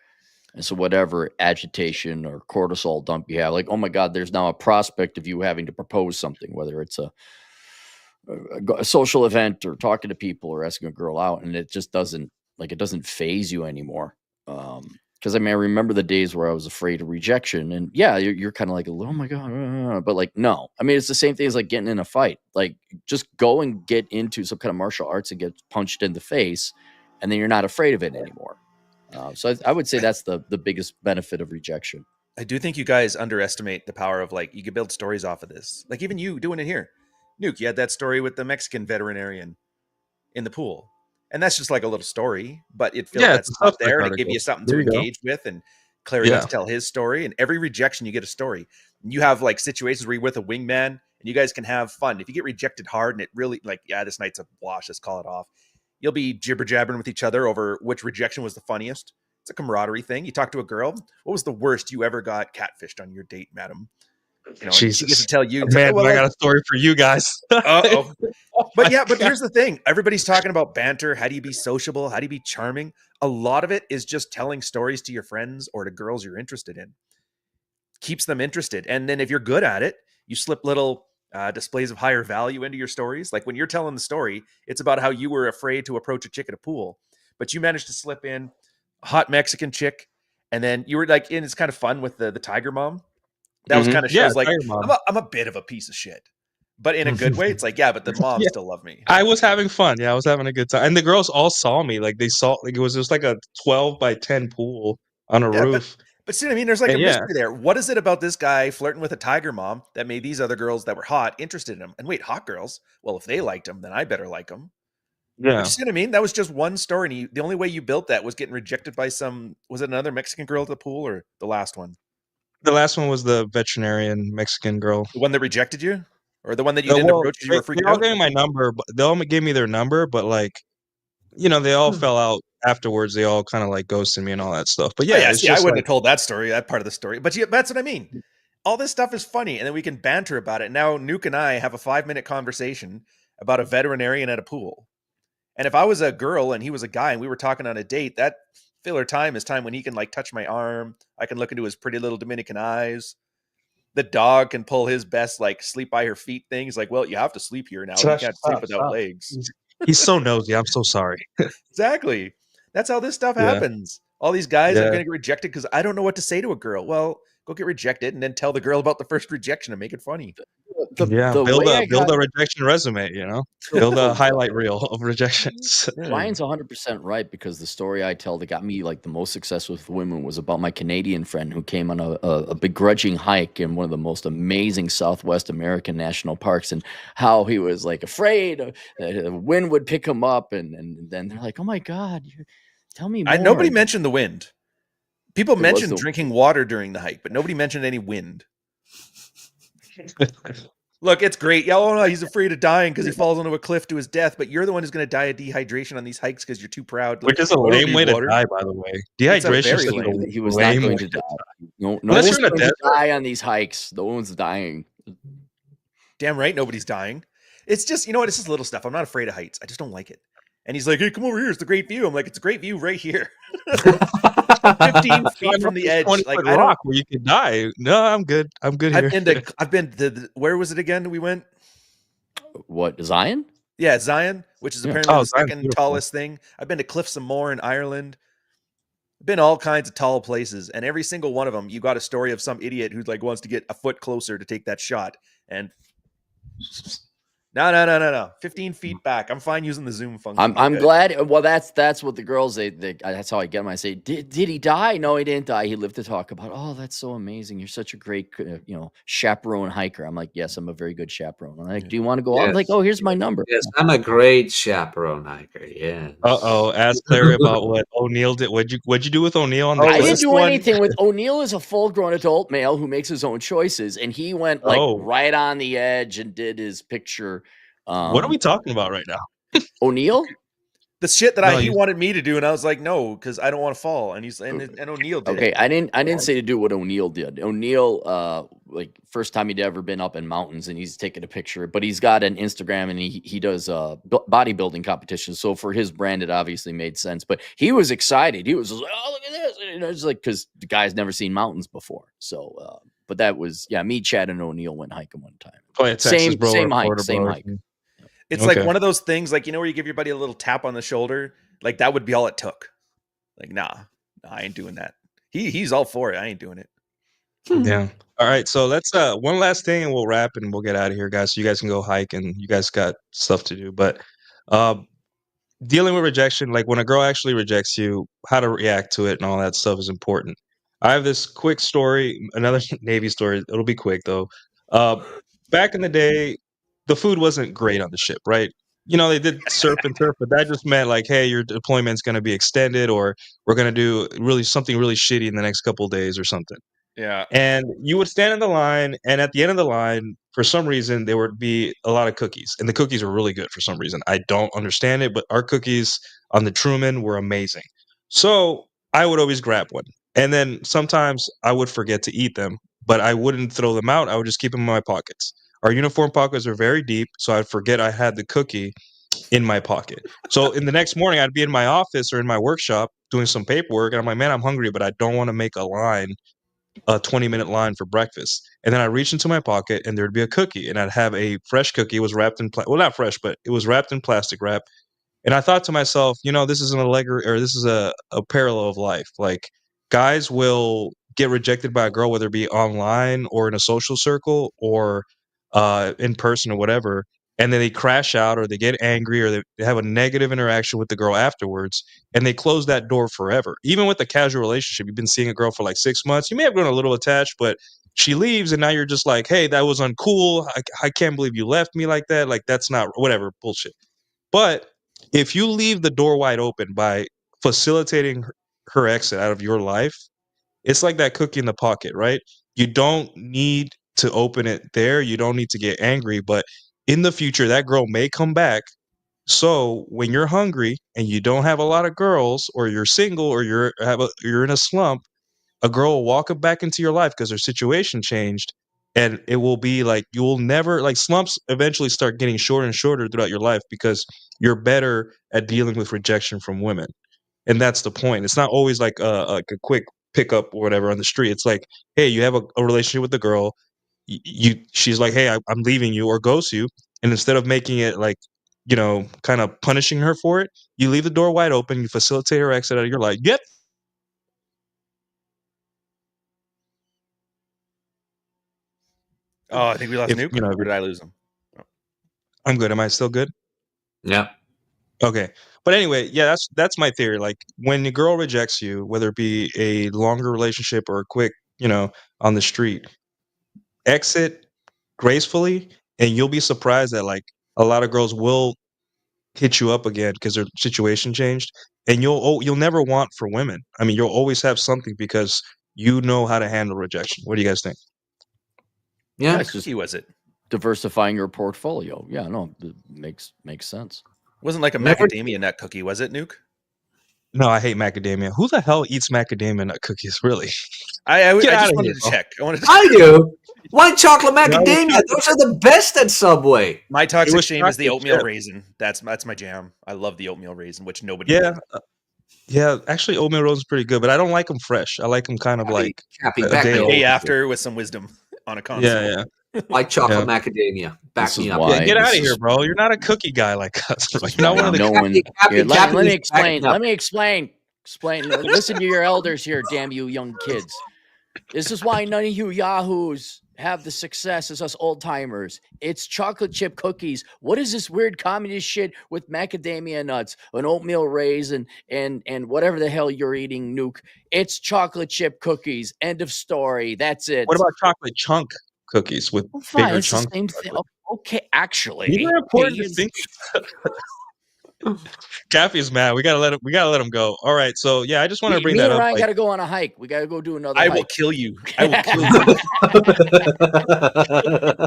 And so, whatever agitation or cortisol dump you have, like, oh my God, there's now a prospect of you having to propose something, whether it's a social event or talking to people or asking a girl out, and it just doesn't it doesn't phase you anymore. Because I mean, I remember the days where I was afraid of rejection, and yeah, you're kind of like, oh my God, but like, no, I mean, it's the same thing as like getting in a fight. Like, just go and get into some kind of martial arts and get punched in the face, and then you're not afraid of it anymore. So I would say that's the biggest benefit of rejection. I do think you guys underestimate the power of like you could build stories off of this. Like even you doing it here. Nuke, you had that story with the Mexican veterinarian in the pool. And that's just like a little story, but it filled Yeah, that it's a spot Substack there and it gave article. you something There to you go. engage with. And Claire got Yeah. to tell his story. And every rejection, you get a story. And you have like situations where you're with a wingman and you guys can have fun. If you get rejected hard and it really like, yeah, this night's a wash, let's call it off. You'll be jibber jabbering with each other over which rejection was the funniest. It's a camaraderie thing. You talk to a girl. What was the worst you ever got catfished on your date, madam? And she gets to Jesus. tell you. It's like, Man, oh, but well, I got a story for you guys. uh-oh. Oh But my yeah, but god. here's the thing. Everybody's talking about banter. How do you be sociable? How do you be charming? A lot of it is just telling stories to your friends or to girls you're interested in. Keeps them interested. And then if you're good at it, you slip little displays of higher value into your stories. Like when you're telling the story, it's about how you were afraid to approach a chick at a pool, but you managed to slip in a hot Mexican chick. And then you were like, and it's kind of fun with the tiger mom. That was kind of Yeah, shows like Tiger Mom. I'm a bit of a piece of shit, but in a good way. It's like, yeah, but the mom Yeah, still love me. I was having fun. Yeah, I was having a good time. And the girls all saw me. Like they saw like it was just like a 12 by 10 pool on a Yeah, but roof. see what I mean? There's like a And yeah, mystery there. What is it about this guy flirting with a tiger mom that made these other girls that were hot interested in him? And wait, hot girls? Well, if they liked him, then I better like him. But you yeah. see what I mean? That was just one story. And the only way you built that was getting rejected by was it another Mexican girl at the pool or the last one? The last one was the veterinarian Mexican girl. The one that rejected you? Or the one that you didn't Well, approach because you were they freaked all out? gave me my number, but they all gave me their number, but like, they all fell out afterwards. They all kind of like ghosted me and all that stuff. But Oh yeah, yeah, it's see, I just wouldn't like, have told that story, that part of the story. But yeah, that's what I mean. All this stuff is funny, and then we can banter about it. Now, Nuke and I have a 5-minute conversation about a veterinarian at a pool. And if I was a girl and he was a guy and we were talking on a date, that filler time is time when he can like touch my arm. I can look into his pretty little Dominican eyes. The dog can pull his best like sleep by her feet thing. He's like, well, you have to sleep here now. You Trash, can't sleep stop, without stop. legs. He's so nosy. I'm so sorry. Exactly. That's how this stuff Yeah, happens. All these guys, I'm yeah. going to get rejected because I don't know what to say to a girl. Well, go get rejected and then tell the girl about the first rejection and make it funny. Yeah, The build way a I build got a rejection resume, the, build a the highlight reel of rejections. Yeah. Ryan's 100% right, because the story I tell that got me like the most success with women was about my Canadian friend who came on a begrudging hike in one of the most amazing Southwest American national parks, and how he was like afraid that the wind would pick him up, and then they're like, "Oh my God, tell me more." Nobody And mentioned the wind. People it was mentioned the drinking water during the hike, but nobody mentioned any wind. Look, it's great. Yeah, oh no, he's afraid of dying because he falls onto a cliff to his death. But you're the one who's going to die of dehydration on these hikes because you're too proud. Like, Which is a "Oh, I don't lame need way to water." die, by the way. It's a Dehydration is very such lame. he a was not lame going way to to die. die. No Unless one's you're in a going to desert. die on these hikes. No one's dying. Damn right, nobody's dying. It's just, you know what? It's just little stuff. I'm not afraid of heights. I just don't like it. And he's like, "Hey, come over here. It's the great view." I'm like, "It's a great view right here, 15 feet Climb from up the this edge." 20-foot Like, I don't. rock where you could die. No, I'm good. I'm good here. I've been to where was it again? We went. What, Zion? Yeah, Zion, which is Yeah. apparently Oh, the Zion's second beautiful. tallest thing. I've been to Cliffs of Moher in Ireland. I've been all kinds of tall places, and every single one of them, you got a story of some idiot who like wants to get a foot closer to take that shot, and No. 15 feet back. I'm fine using the zoom function. I'm glad. Well, that's what the girls they that's how I get them. I say, did he die? No, he didn't die. He lived to talk about. Oh, that's so amazing. You're such a great chaperone hiker. I'm like, yes, I'm a very good chaperone. I'm like, do you want to go out? I'm like, Yes. oh, here's my number. Yes, I'm a great chaperone hiker. Yes. Ask Larry about what O'Neill did. What'd you do with O'Neill on the Oh, I trip? was didn't this do one- anything with O'Neill. Is a full-grown adult male who makes his own choices, and he went like Oh. right on the edge and did his picture. What are we talking about right now? O'Neill? The shit that No, he you- wanted me to do, and I was like, no, because I don't want to fall. And and O'Neill did. Okay, I didn't say to do what O'Neill did. O'Neill, like first time he'd ever been up in mountains, and he's taking a picture. But he's got an Instagram, and he does bodybuilding competitions. So for his brand, it obviously made sense. But he was excited. He was just like, "Oh, look at this!" And it's like because the guy's never seen mountains before. So, but that was me, Chad, and O'Neill went hiking one time. Probably a Texas Same bro or same a hike, Florida same bro or hike. something. It's Okay. like one of those things, like, where you give your buddy a little tap on the shoulder. Like, that would be all it took. Like, nah, I ain't doing that. He's all for it. I ain't doing it. Yeah. All right. So let's one last thing and we'll wrap and we'll get out of here, guys. So you guys can go hike and you guys got stuff to do. But dealing with rejection, like when a girl actually rejects you, how to react to it and all that stuff is important. I have this quick story, another Navy story. It'll be quick though. Back in the day, the food wasn't great on the ship, right? They did surf and turf, but that just meant like, hey, your deployment's going to be extended, or we're going to do something really shitty in the next couple of days or something. Yeah. And you would stand in the line, and at the end of the line, for some reason, there would be a lot of cookies. And the cookies were really good for some reason. I don't understand it, but our cookies on the Truman were amazing. So I would always grab one. And then sometimes I would forget to eat them, but I wouldn't throw them out. I would just keep them in my pockets. Our uniform pockets are very deep, so I'd forget I had the cookie in my pocket. So in the next morning, I'd be in my office or in my workshop doing some paperwork, and I'm like, man, I'm hungry, but I don't want to make a 20-minute line for breakfast. And then I reach into my pocket and there'd be a cookie, and I'd have a fresh cookie. It was wrapped in well, not fresh, but it was wrapped in plastic wrap. And I thought to myself, this is an allegory, or this is a parallel of life. Like, guys will get rejected by a girl, whether it be online or in a social circle or in person or whatever, and then they crash out or they get angry or they have a negative interaction with the girl afterwards, and they close that door forever. Even with a casual relationship, you've been seeing a girl for like 6 months, you may have grown a little attached, but she leaves and now you're just like, hey, that was uncool. I can't believe you left me like that. Like, that's not whatever bullshit. But if you leave the door wide open by facilitating her exit out of your life, it's like that cookie in the pocket, right? You don't need to open it there. You don't need to get angry, but in the future, that girl may come back. So when you're hungry and you don't have a lot of girls, or you're single, or you're in a slump, a girl will walk back into your life because her situation changed, and it will be like you will never like slumps eventually start getting shorter and shorter throughout your life because you're better at dealing with rejection from women. And that's the point. It's not always like a quick pickup or whatever on the street. It's like, hey, you have a relationship with the girl. She's like, hey, I'm leaving you, or ghosts you. And instead of making it like, kind of punishing her for it, you leave the door wide open. You facilitate her exit out of your life. Yep. Oh, I think we lost Nuke. Or did I lose him? I'm good. Am I still good? Yeah. Okay. But anyway, yeah, that's my theory. Like, when the girl rejects you, whether it be a longer relationship or a quick, on the street, exit gracefully, and you'll be surprised that like a lot of girls will hit you up again because their situation changed, and you'll never want for women. I mean, you'll always have something because you know how to handle rejection. What do you guys think? Yeah. It's just He was it. diversifying your portfolio. Yeah, no, it makes sense. Wasn't like a Never- macadamia nut cookie, was it, Nuke? No, I hate macadamia. Who the hell eats macadamia nut cookies? Really? I Get just outta wanted here, to bro. check. I wanted to I do. White chocolate was macadamia. Those are the best at Subway. My toxic was shame is the chocolate oatmeal chip. raisin. That's my jam. I love the oatmeal raisin, which nobody. Yeah. does. Yeah, actually, oatmeal rolls is pretty good, but I don't like them fresh. I like them kind of like Cappy, a back day me old. Day up. after with some wisdom on a console. Yeah. White chocolate Yeah. macadamia. Back This me is up. why- Yeah, get this out of is- here, bro. You're not a cookie guy like us. This is You're not why one of the no one. Cappy, Here, let me is explain. backing up. Let me explain. Listen to your elders here, damn you young kids. This is why none of you yahoos have the success as us old timers. It's chocolate chip cookies. What is this weird communist shit with macadamia nuts, an oatmeal raisin, and whatever the hell you're eating, Nuke? It's chocolate chip cookies. End of story. That's it. What about chocolate chunk cookies with Well, fine, bigger it's the chunks? same thing. Okay, actually, These are important hey, distinctions. Cappy's mad. We gotta let him go. All right. So yeah, I just want to bring me that and up. Ryan Like, got to go on a hike. We got to go do another I hike. will kill you. I will kill you.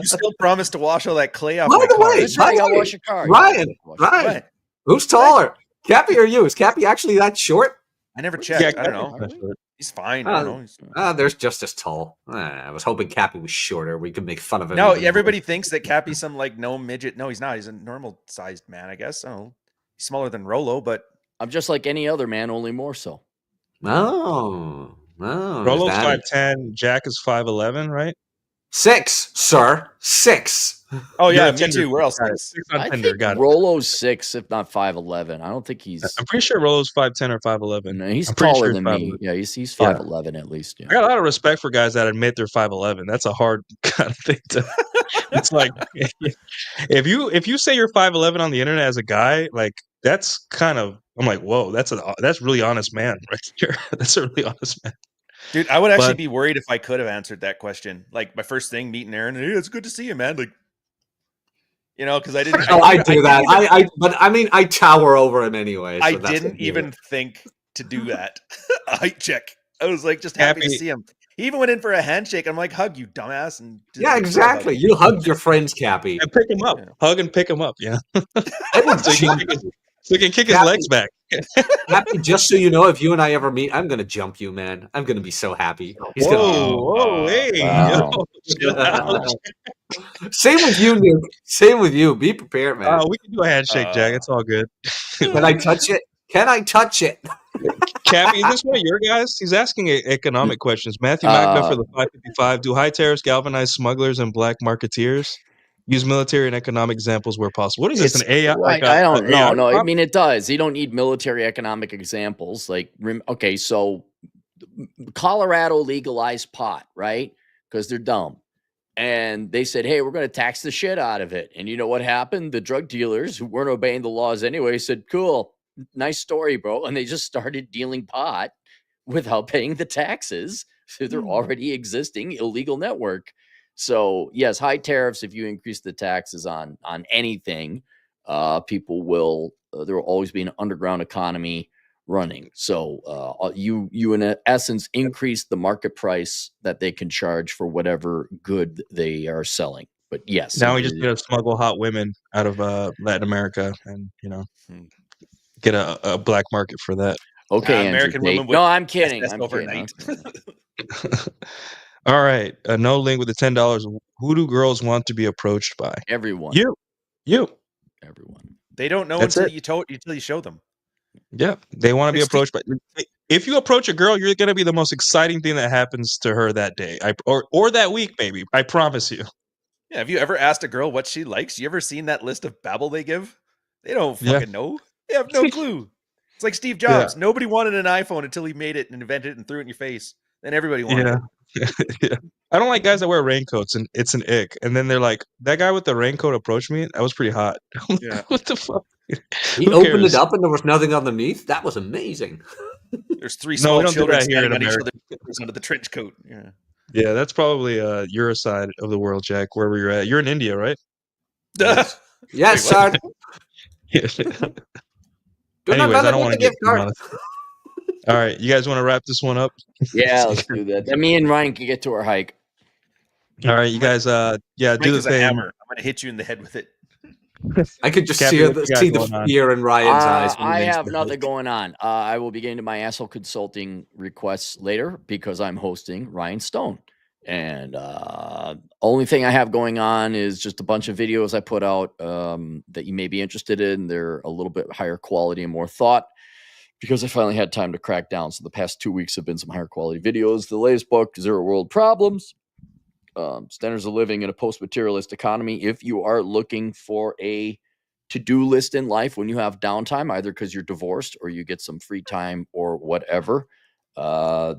You still promised to wash all that clay off By my the car. way, That's right. I got to wash your car. Ryan, Ryan, What? who's taller, Cappy or you? Is Cappy actually that short? I never checked. I don't know. Are we? He's fine. I don't know. There's just as tall. I was hoping Cappy was shorter. We could make fun of him. No, even everybody thinks that Cappy's some like no midget. No, he's not. He's a normal sized man, I guess. I don't know. He's smaller than Rolo, but I'm just like any other man, only more so. more. Oh, Rolo's is that it? 5'10", Jack is 5'11", right? 6, sir. 6. oh yeah, You're a me Tinder. too. Where else? Got it. 6 on I Tinder. think Got it. Rolo's 6, if not 5'11". I don't think he's. I'm pretty sure Rolo's 5'10" or 5'11". No, he's I'm pretty taller sure than he's me. 5'11". Yeah, he's Yeah. 5'11" at least. Yeah. I got a lot of respect for guys that admit they're 5'11". That's a hard kind of thing to. It's like if you say you're 5'11" on the internet as a guy, like that's kind of. I'm like, whoa, that's really honest man right here. That's a really honest man. Dude, I would actually But- be worried if I could have answered that question. Like my first thing meeting Aaron, hey, it's good to see you, man. Like, because I didn't. Oh, I do that. But I mean, I tower over him anyway. So I that's didn't what you even do. think to do that. A height check. I was like just happy to Happy- see him. He even went in for a handshake. I'm like, hug you, dumbass. And just Yeah, exactly. You hugged your friends, Cappy. And pick him up, Yeah. hug and pick him up. Yeah, I would so he can kick his Cappy. legs back. Cappy, just so you know, if you and I ever meet, I'm gonna jump you, man. I'm gonna be so happy. He's gonna. Whoa, hey, Wow. yo, chill out. Same with you, Nuke. Same with you. Be prepared, man. We can do a handshake, Jack. It's all good. Can I touch it? Can I touch it? Cappy, is this one of your guys? He's asking economic questions. Matthew Magda for the 555. Do high tariffs galvanize smugglers and black marketeers? Use military and economic examples where possible. What is this? An AI? Right, Like I don't know. AI No, I prop? mean it does. You don't need military economic examples. Like, okay, so Colorado legalized pot, right? Because they're dumb. And they said, hey, we're going to tax the shit out of it. And you know what happened? The drug dealers who weren't obeying the laws anyway said, cool, nice story, bro. And they just started dealing pot without paying the taxes through their already existing illegal network. So yes, high tariffs, if you increase the taxes on anything, people will, there will always be an underground economy running. So you in essence increase the market price that they can charge for whatever good they are selling. But yes, Now we just need to smuggle hot women out of Latin America and get a black market for that. Okay, American Andrew Tate. women with No, I'm kidding. SS I'm overnight. kidding. All right, no link with the $10. Who do girls want to be approached by? Everyone. You. Everyone. They don't know That's until you show them. Yeah, they want to be It's approached by. If you approach a girl, you're going to be the most exciting thing that happens to her that day, or that week, maybe. I promise you. Yeah, have you ever asked a girl what she likes? You ever seen that list of babble they give? They don't fucking know. They have no clue. It's like Steve Jobs. Nobody wanted an iPhone until he made it and invented it and threw it in your face. Then everybody wanted it. Yeah. I don't like guys that wear raincoats, and it's an ick. And then they're like, "That guy with the raincoat approached me. That was pretty hot." Yeah. What the fuck? He Who opened cares? it up and there was nothing underneath. That was amazing. There's three No, small we don't do children that here in standing on each America. other's under the trench coat. Yeah. Yeah, that's probably your side of the world, Jack. Wherever you're at, you're in India, right? Yes, Wait, sir. Yeah. Do not Anyways, I let don't me want to the get gift too card. honest. All right, you guys want to wrap this one up? Yeah, let's do that. Then me and Ryan can get to our hike. All right, you guys. Do Mike the is a thing. hammer. I'm gonna hit you in the head with it. I could just Cappy, see, what you got see the going on? fear in Ryan's eyes. When he I mentioned have the nothing hike. going on. I will be getting to my asshole consulting requests later because I'm hosting Ryan Stone. And only thing I have going on is just a bunch of videos I put out that you may be interested in. They're a little bit higher quality and more thought because I finally had time to crack down. So the past 2 weeks have been some higher quality videos. The latest book, Zero World Problems, Standards of Living in a Post-Materialist Economy. If you are looking for a to-do list in life when you have downtime, either because you're divorced or you get some free time or whatever,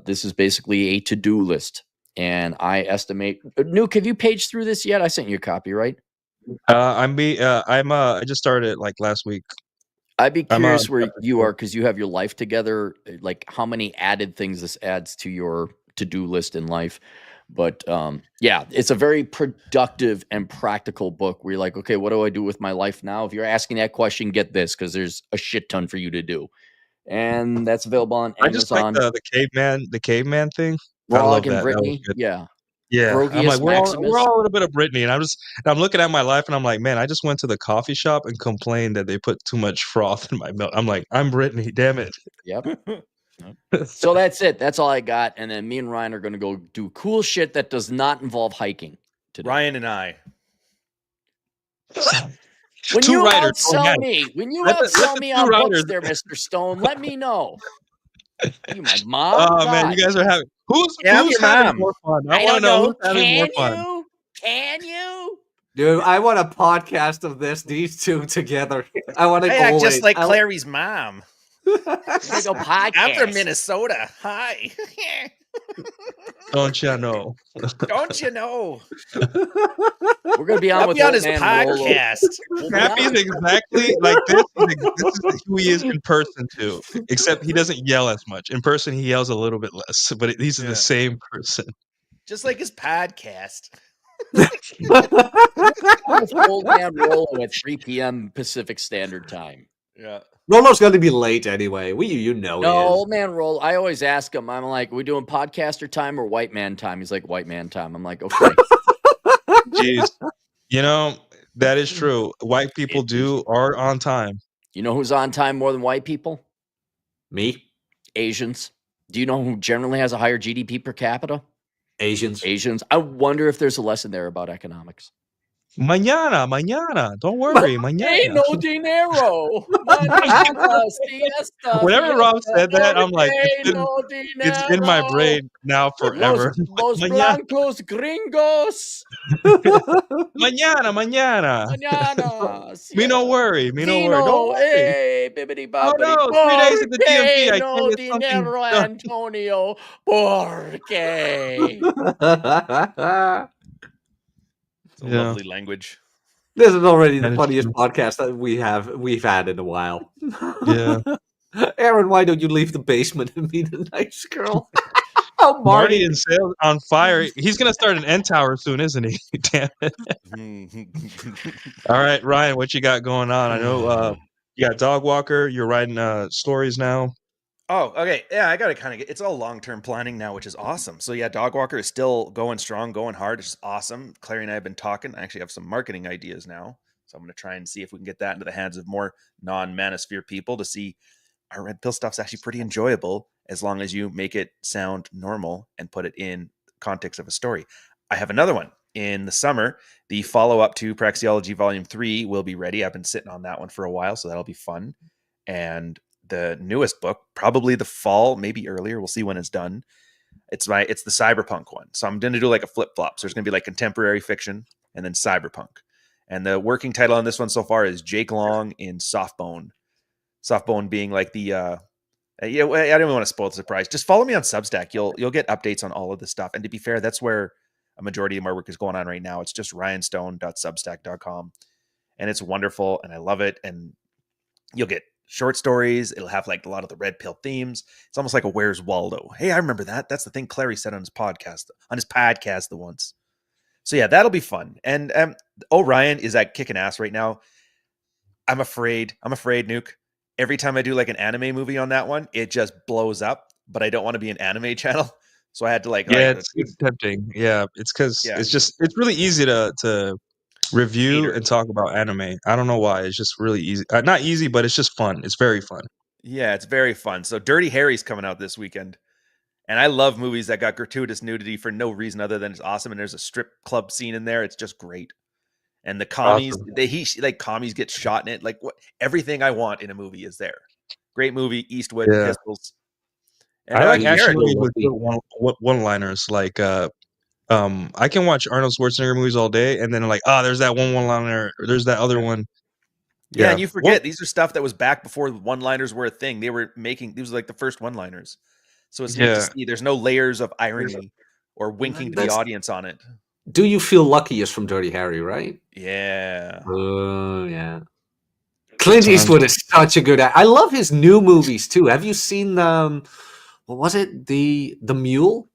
this is basically a to-do list. And I estimate, Nuke, have you paged through this yet? I sent you a copy, right? I just started like last week. I'd be I'm curious where chapter you 4. are because you have your life together. Like how many added things this adds to your to-do list in life. But yeah, it's a very productive and practical book where you're like, okay, what do I do with my life now? If you're asking that question, get this because there's a shit ton for you to do. And that's available on I just like Amazon. the caveman thing. I Grog love and that. That was Brittany. good. Yeah. Yeah, I'm like Grogius we're Maximus. all a little bit of Britney, and I'm looking at my life, and I'm like, man, I just went to the coffee shop and complained that they put too much froth in my milk. I'm like, I'm Britney, damn it. Yep. So that's it. That's all I got. And then me and Ryan are going to go do cool shit that does not involve hiking today. Ryan and I. When Two you writers going outsell at it. me, when you Let outsell the me two on books writers. there, Mr. Stone, let me know. You my mom? Oh man, you God. guys are having Yeah, I'm who's your having mom. more fun? I I want to don't know know. who's having more Can fun. you? Can you? Dude, I want a podcast of these two together. I want to I go act just in. like Clary's mom. We're gonna go podcast. I'm from Minnesota. Hi. Don't you know? Don't you know? We're gonna be on I'll with be on Old his Man Rolo. podcast. We'll be Happy's on. exactly like this. This is who he is in person too. Except he doesn't yell as much. In person, he yells a little bit less. But he's Yeah. the same person. Just like his podcast. I'm with Old Man Rolo at 3 p.m. Pacific Standard Time. Yeah. Rolo's going to be late anyway. You know No, he is. Old Man Rolo. I always ask him. I'm like, "Are we doing podcaster time or white man time?" He's like, "White man time." I'm like, "Okay." Jeez, you know that is true. White people are on time. You know who's on time more than white people? Me? Asians. Do you know who generally has a higher GDP per capita? Asians. Asians. I wonder if there's a lesson there about economics. Mañana. Don't worry, Hey, mañana. no dinero. Mañana, siesta, Whenever Rob fiesta, said that, I'm like, porque no it's in my dinero. brain now forever. Los Mañana. blancos gringos. Mañana. Mañana. Me no worry. Don't Dino, worry. hey, bibbidi Oh bobbidi. no, 3 days at the DMV. I No can't get something dinero, done. Antonio. Porque. It's a Yeah. lovely language. This is already the That is funniest true. podcast that we've had in a while. Yeah. Aaron, why don't you leave the basement and be the nice girl? Oh, Marty Marty. in sales on fire. He's gonna start an N Tower soon, isn't he? Damn it. All right, Ryan, what you got going on? I know you got Dog Walker. You're writing stories now. Oh, okay. Yeah, I got to kind of get it's all long-term planning now, which is awesome. So yeah, Dog Walker is still going strong, going hard. It's just awesome. Clary and I have been talking. I actually have some marketing ideas now. So I'm going to try and see if we can get that into the hands of more non-manosphere people to see our red pill stuff's actually pretty enjoyable as long as you make it sound normal and put it in context of a story. I have another one in the summer. The follow-up to Praxeology Volume 3 will be ready. I've been sitting on that one for a while, so that'll be fun. And the newest book, probably the fall, maybe earlier. We'll see when it's done. It's the cyberpunk one. So I'm going to do like a flip-flop. So there's going to be like contemporary fiction and then cyberpunk. And the working title on this one so far is Jake Long in Softbone. Softbone being like the I don't even want to spoil the surprise. Just follow me on Substack. You'll get updates on all of this stuff. And to be fair, that's where a majority of my work is going on right now. It's just ryanstone.substack.com. And it's wonderful and I love it. And you'll get short stories. It'll have like a lot of the red pill themes. It's almost like a Where's Waldo? Hey, I remember that. That's the thing Clary said on his podcast the once. So yeah, that'll be fun. And Orion is like kicking ass right now. I'm afraid, Nuke. Every time I do like an anime movie on that one, it just blows up. But I don't want to be an anime channel, so I had to like it's tempting. Yeah, it's because it's really easy to review and talk about anime. I don't know why. It's just really easy. Not easy, but it's just fun. It's very fun. Yeah, it's very fun. So Dirty Harry's coming out this weekend. And I love movies that got gratuitous nudity for no reason other than it's awesome. And there's a strip club scene in there. It's just great. And the commies, commies get shot in it. Like everything I want in a movie is there. Great movie, Eastwood, Pistols. And I like action movies with one-liners. Like I can watch Arnold Schwarzenegger movies all day, and then like, there's that one-liner, or there's that other one. Yeah, and you forget these are stuff that was back before one-liners were a thing. They were making these were like the first one-liners. So it's neat to see there's no layers of irony or winking to the That's audience on it. Do You Feel Lucky is from Dirty Harry, right? Yeah. Oh, yeah. Good Clint times. Eastwood is such a good actor. I love his new movies too. Have you seen what was it? The Mule?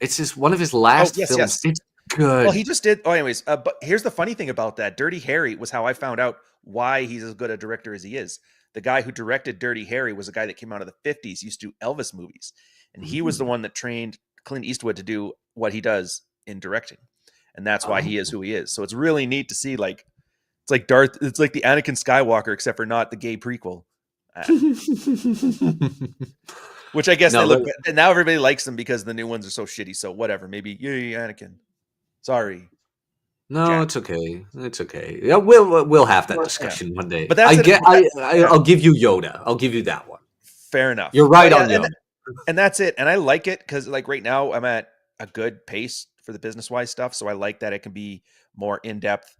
It's one of his last yes, films. yes. It's good. Well, he just did. Oh, anyways, but here's the funny thing about that. Dirty Harry was how I found out why he's as good a director as he is. The guy who directed Dirty Harry was a guy that came out of the 50s, used to do Elvis movies. And he was the one that trained Clint Eastwood to do what he does in directing. And that's why he is who he is. So it's really neat to see, like, it's like it's like the Anakin Skywalker, except for not the gay prequel. Which I guess now everybody likes them because the new ones are so shitty. So whatever, maybe yay, Anakin. Sorry. No, Jack. it's okay. It's okay. Yeah, we'll have that discussion one day. But that's I'll give you Yoda. I'll give you that one. Fair enough. You're right on Yoda. And that's it. And I like it because, like, right now I'm at a good pace for the business-wise stuff. So I like that it can be more in-depth,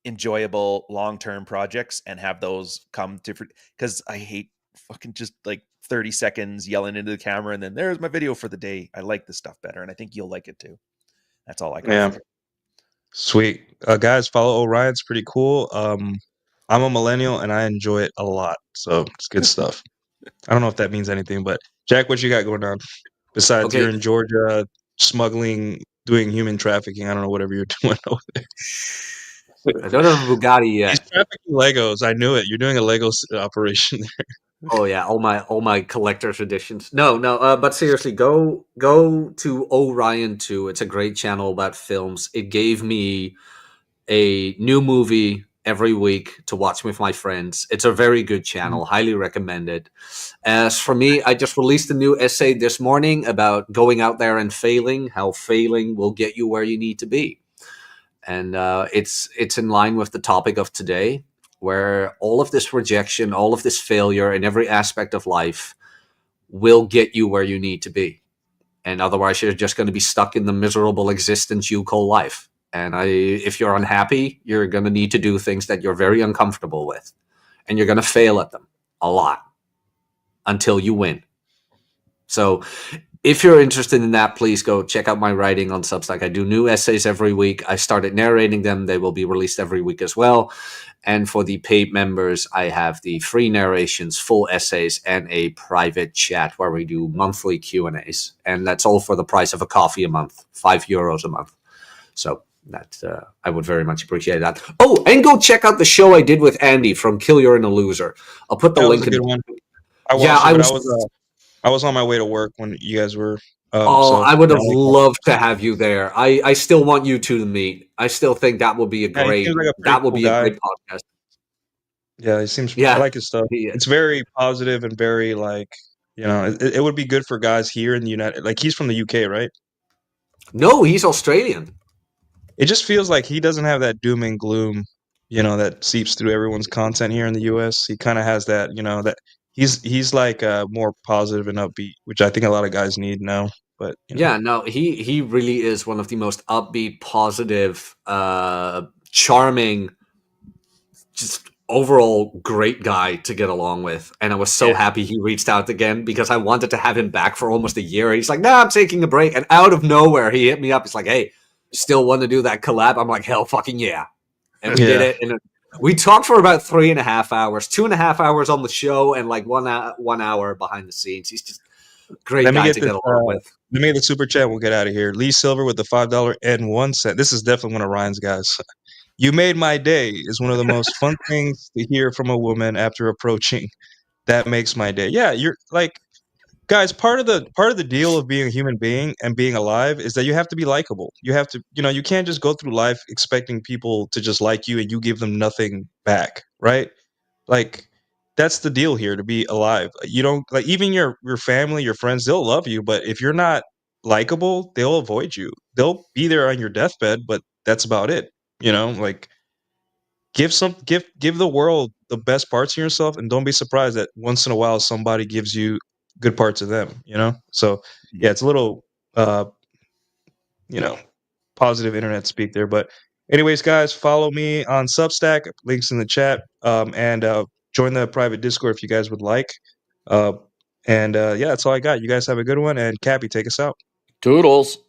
enjoyable, long-term projects and have those come different. Because I hate fucking just like 30 seconds yelling into the camera and then there's my video for the day. I like this stuff better, and I think you'll like it too. That's all I got. Yeah. Sweet. Guys, follow Orion. It's pretty cool. I'm a millennial and I enjoy it a lot. So it's good stuff. I don't know if that means anything, but Jack, what you got going on? Besides you're in Georgia smuggling, doing human trafficking. I don't know, whatever you're doing over there. I don't have a Bugatti yet. He's trafficking Legos. I knew it. You're doing a Lego operation there. Oh yeah, all my collector's editions. No, but seriously, go to Orion 2. It's a great channel about films. It gave me a new movie every week to watch with my friends. It's a very good channel. Highly recommend it. As for me, I just released a new essay this morning about going out there and failing, how failing will get you where you need to be. And it's in line with the topic of today, where all of this rejection, all of this failure in every aspect of life will get you where you need to be. And otherwise, you're just going to be stuck in the miserable existence you call life. And if you're unhappy, you're going to need to do things that you're very uncomfortable with. And you're going to fail at them a lot until you win. So if you're interested in that, please go check out my writing on Substack. I do new essays every week. I started narrating them. They will be released every week as well. And for the paid members, I have the free narrations, full essays, and a private chat where we do monthly Q&As. And that's all for the price of a coffee a month, €5 a month. So that I would very much appreciate that. Oh, and go check out the show I did with Andy from Kill You're in a Loser. I'll put the link in. Good one. I was on my way to work when you guys were. I would have loved to have you there. I still want you two to meet. I still think that would be a great. That would be a great podcast. Yeah, he seems. I like his stuff. It's very positive and very like, it would be good for guys here in the United. Like, he's from the UK, right? No, he's Australian. It just feels like he doesn't have that doom and gloom, that seeps through everyone's content here in the US. He kind of has that, that he's like more positive and upbeat, which I think a lot of guys need now. But he really is one of the most upbeat, positive, charming, just overall great guy to get along with. And I was so happy he reached out again because I wanted to have him back for almost a year. He's like, "Nah, I'm taking a break." And out of nowhere, he hit me up. He's like, "Hey, still want to do that collab?" I'm like, "Hell fucking yeah." And we did it. And we talked for about 3.5 hours, 2.5 hours on the show and like 1 hour behind the scenes. He's just a great guy to get along with. Let me get the super chat. We'll get out of here. Lee Silver with the $5.01. This is definitely one of Ryan's guys. "You made my day" is one of the most fun things to hear from a woman after approaching. That makes my day. Yeah, you're like, guys, part of the deal of being a human being and being alive is that you have to be likable. You have to, you can't just go through life expecting people to just like you and you give them nothing back, right? Like, that's the deal here, to be alive. You don't, like, even your family, your friends, they'll love you, but if you're not likable, they'll avoid you. They'll be there on your deathbed, but that's about it. Like, give the world the best parts of yourself, and don't be surprised that once in a while somebody gives you good parts of them. So yeah, it's a little positive internet speak there. But anyways, guys, follow me on Substack, links in the chat, and join the private Discord if you guys would like. Yeah, that's all I got. You guys have a good one, and Cappy, take us out. Toodles.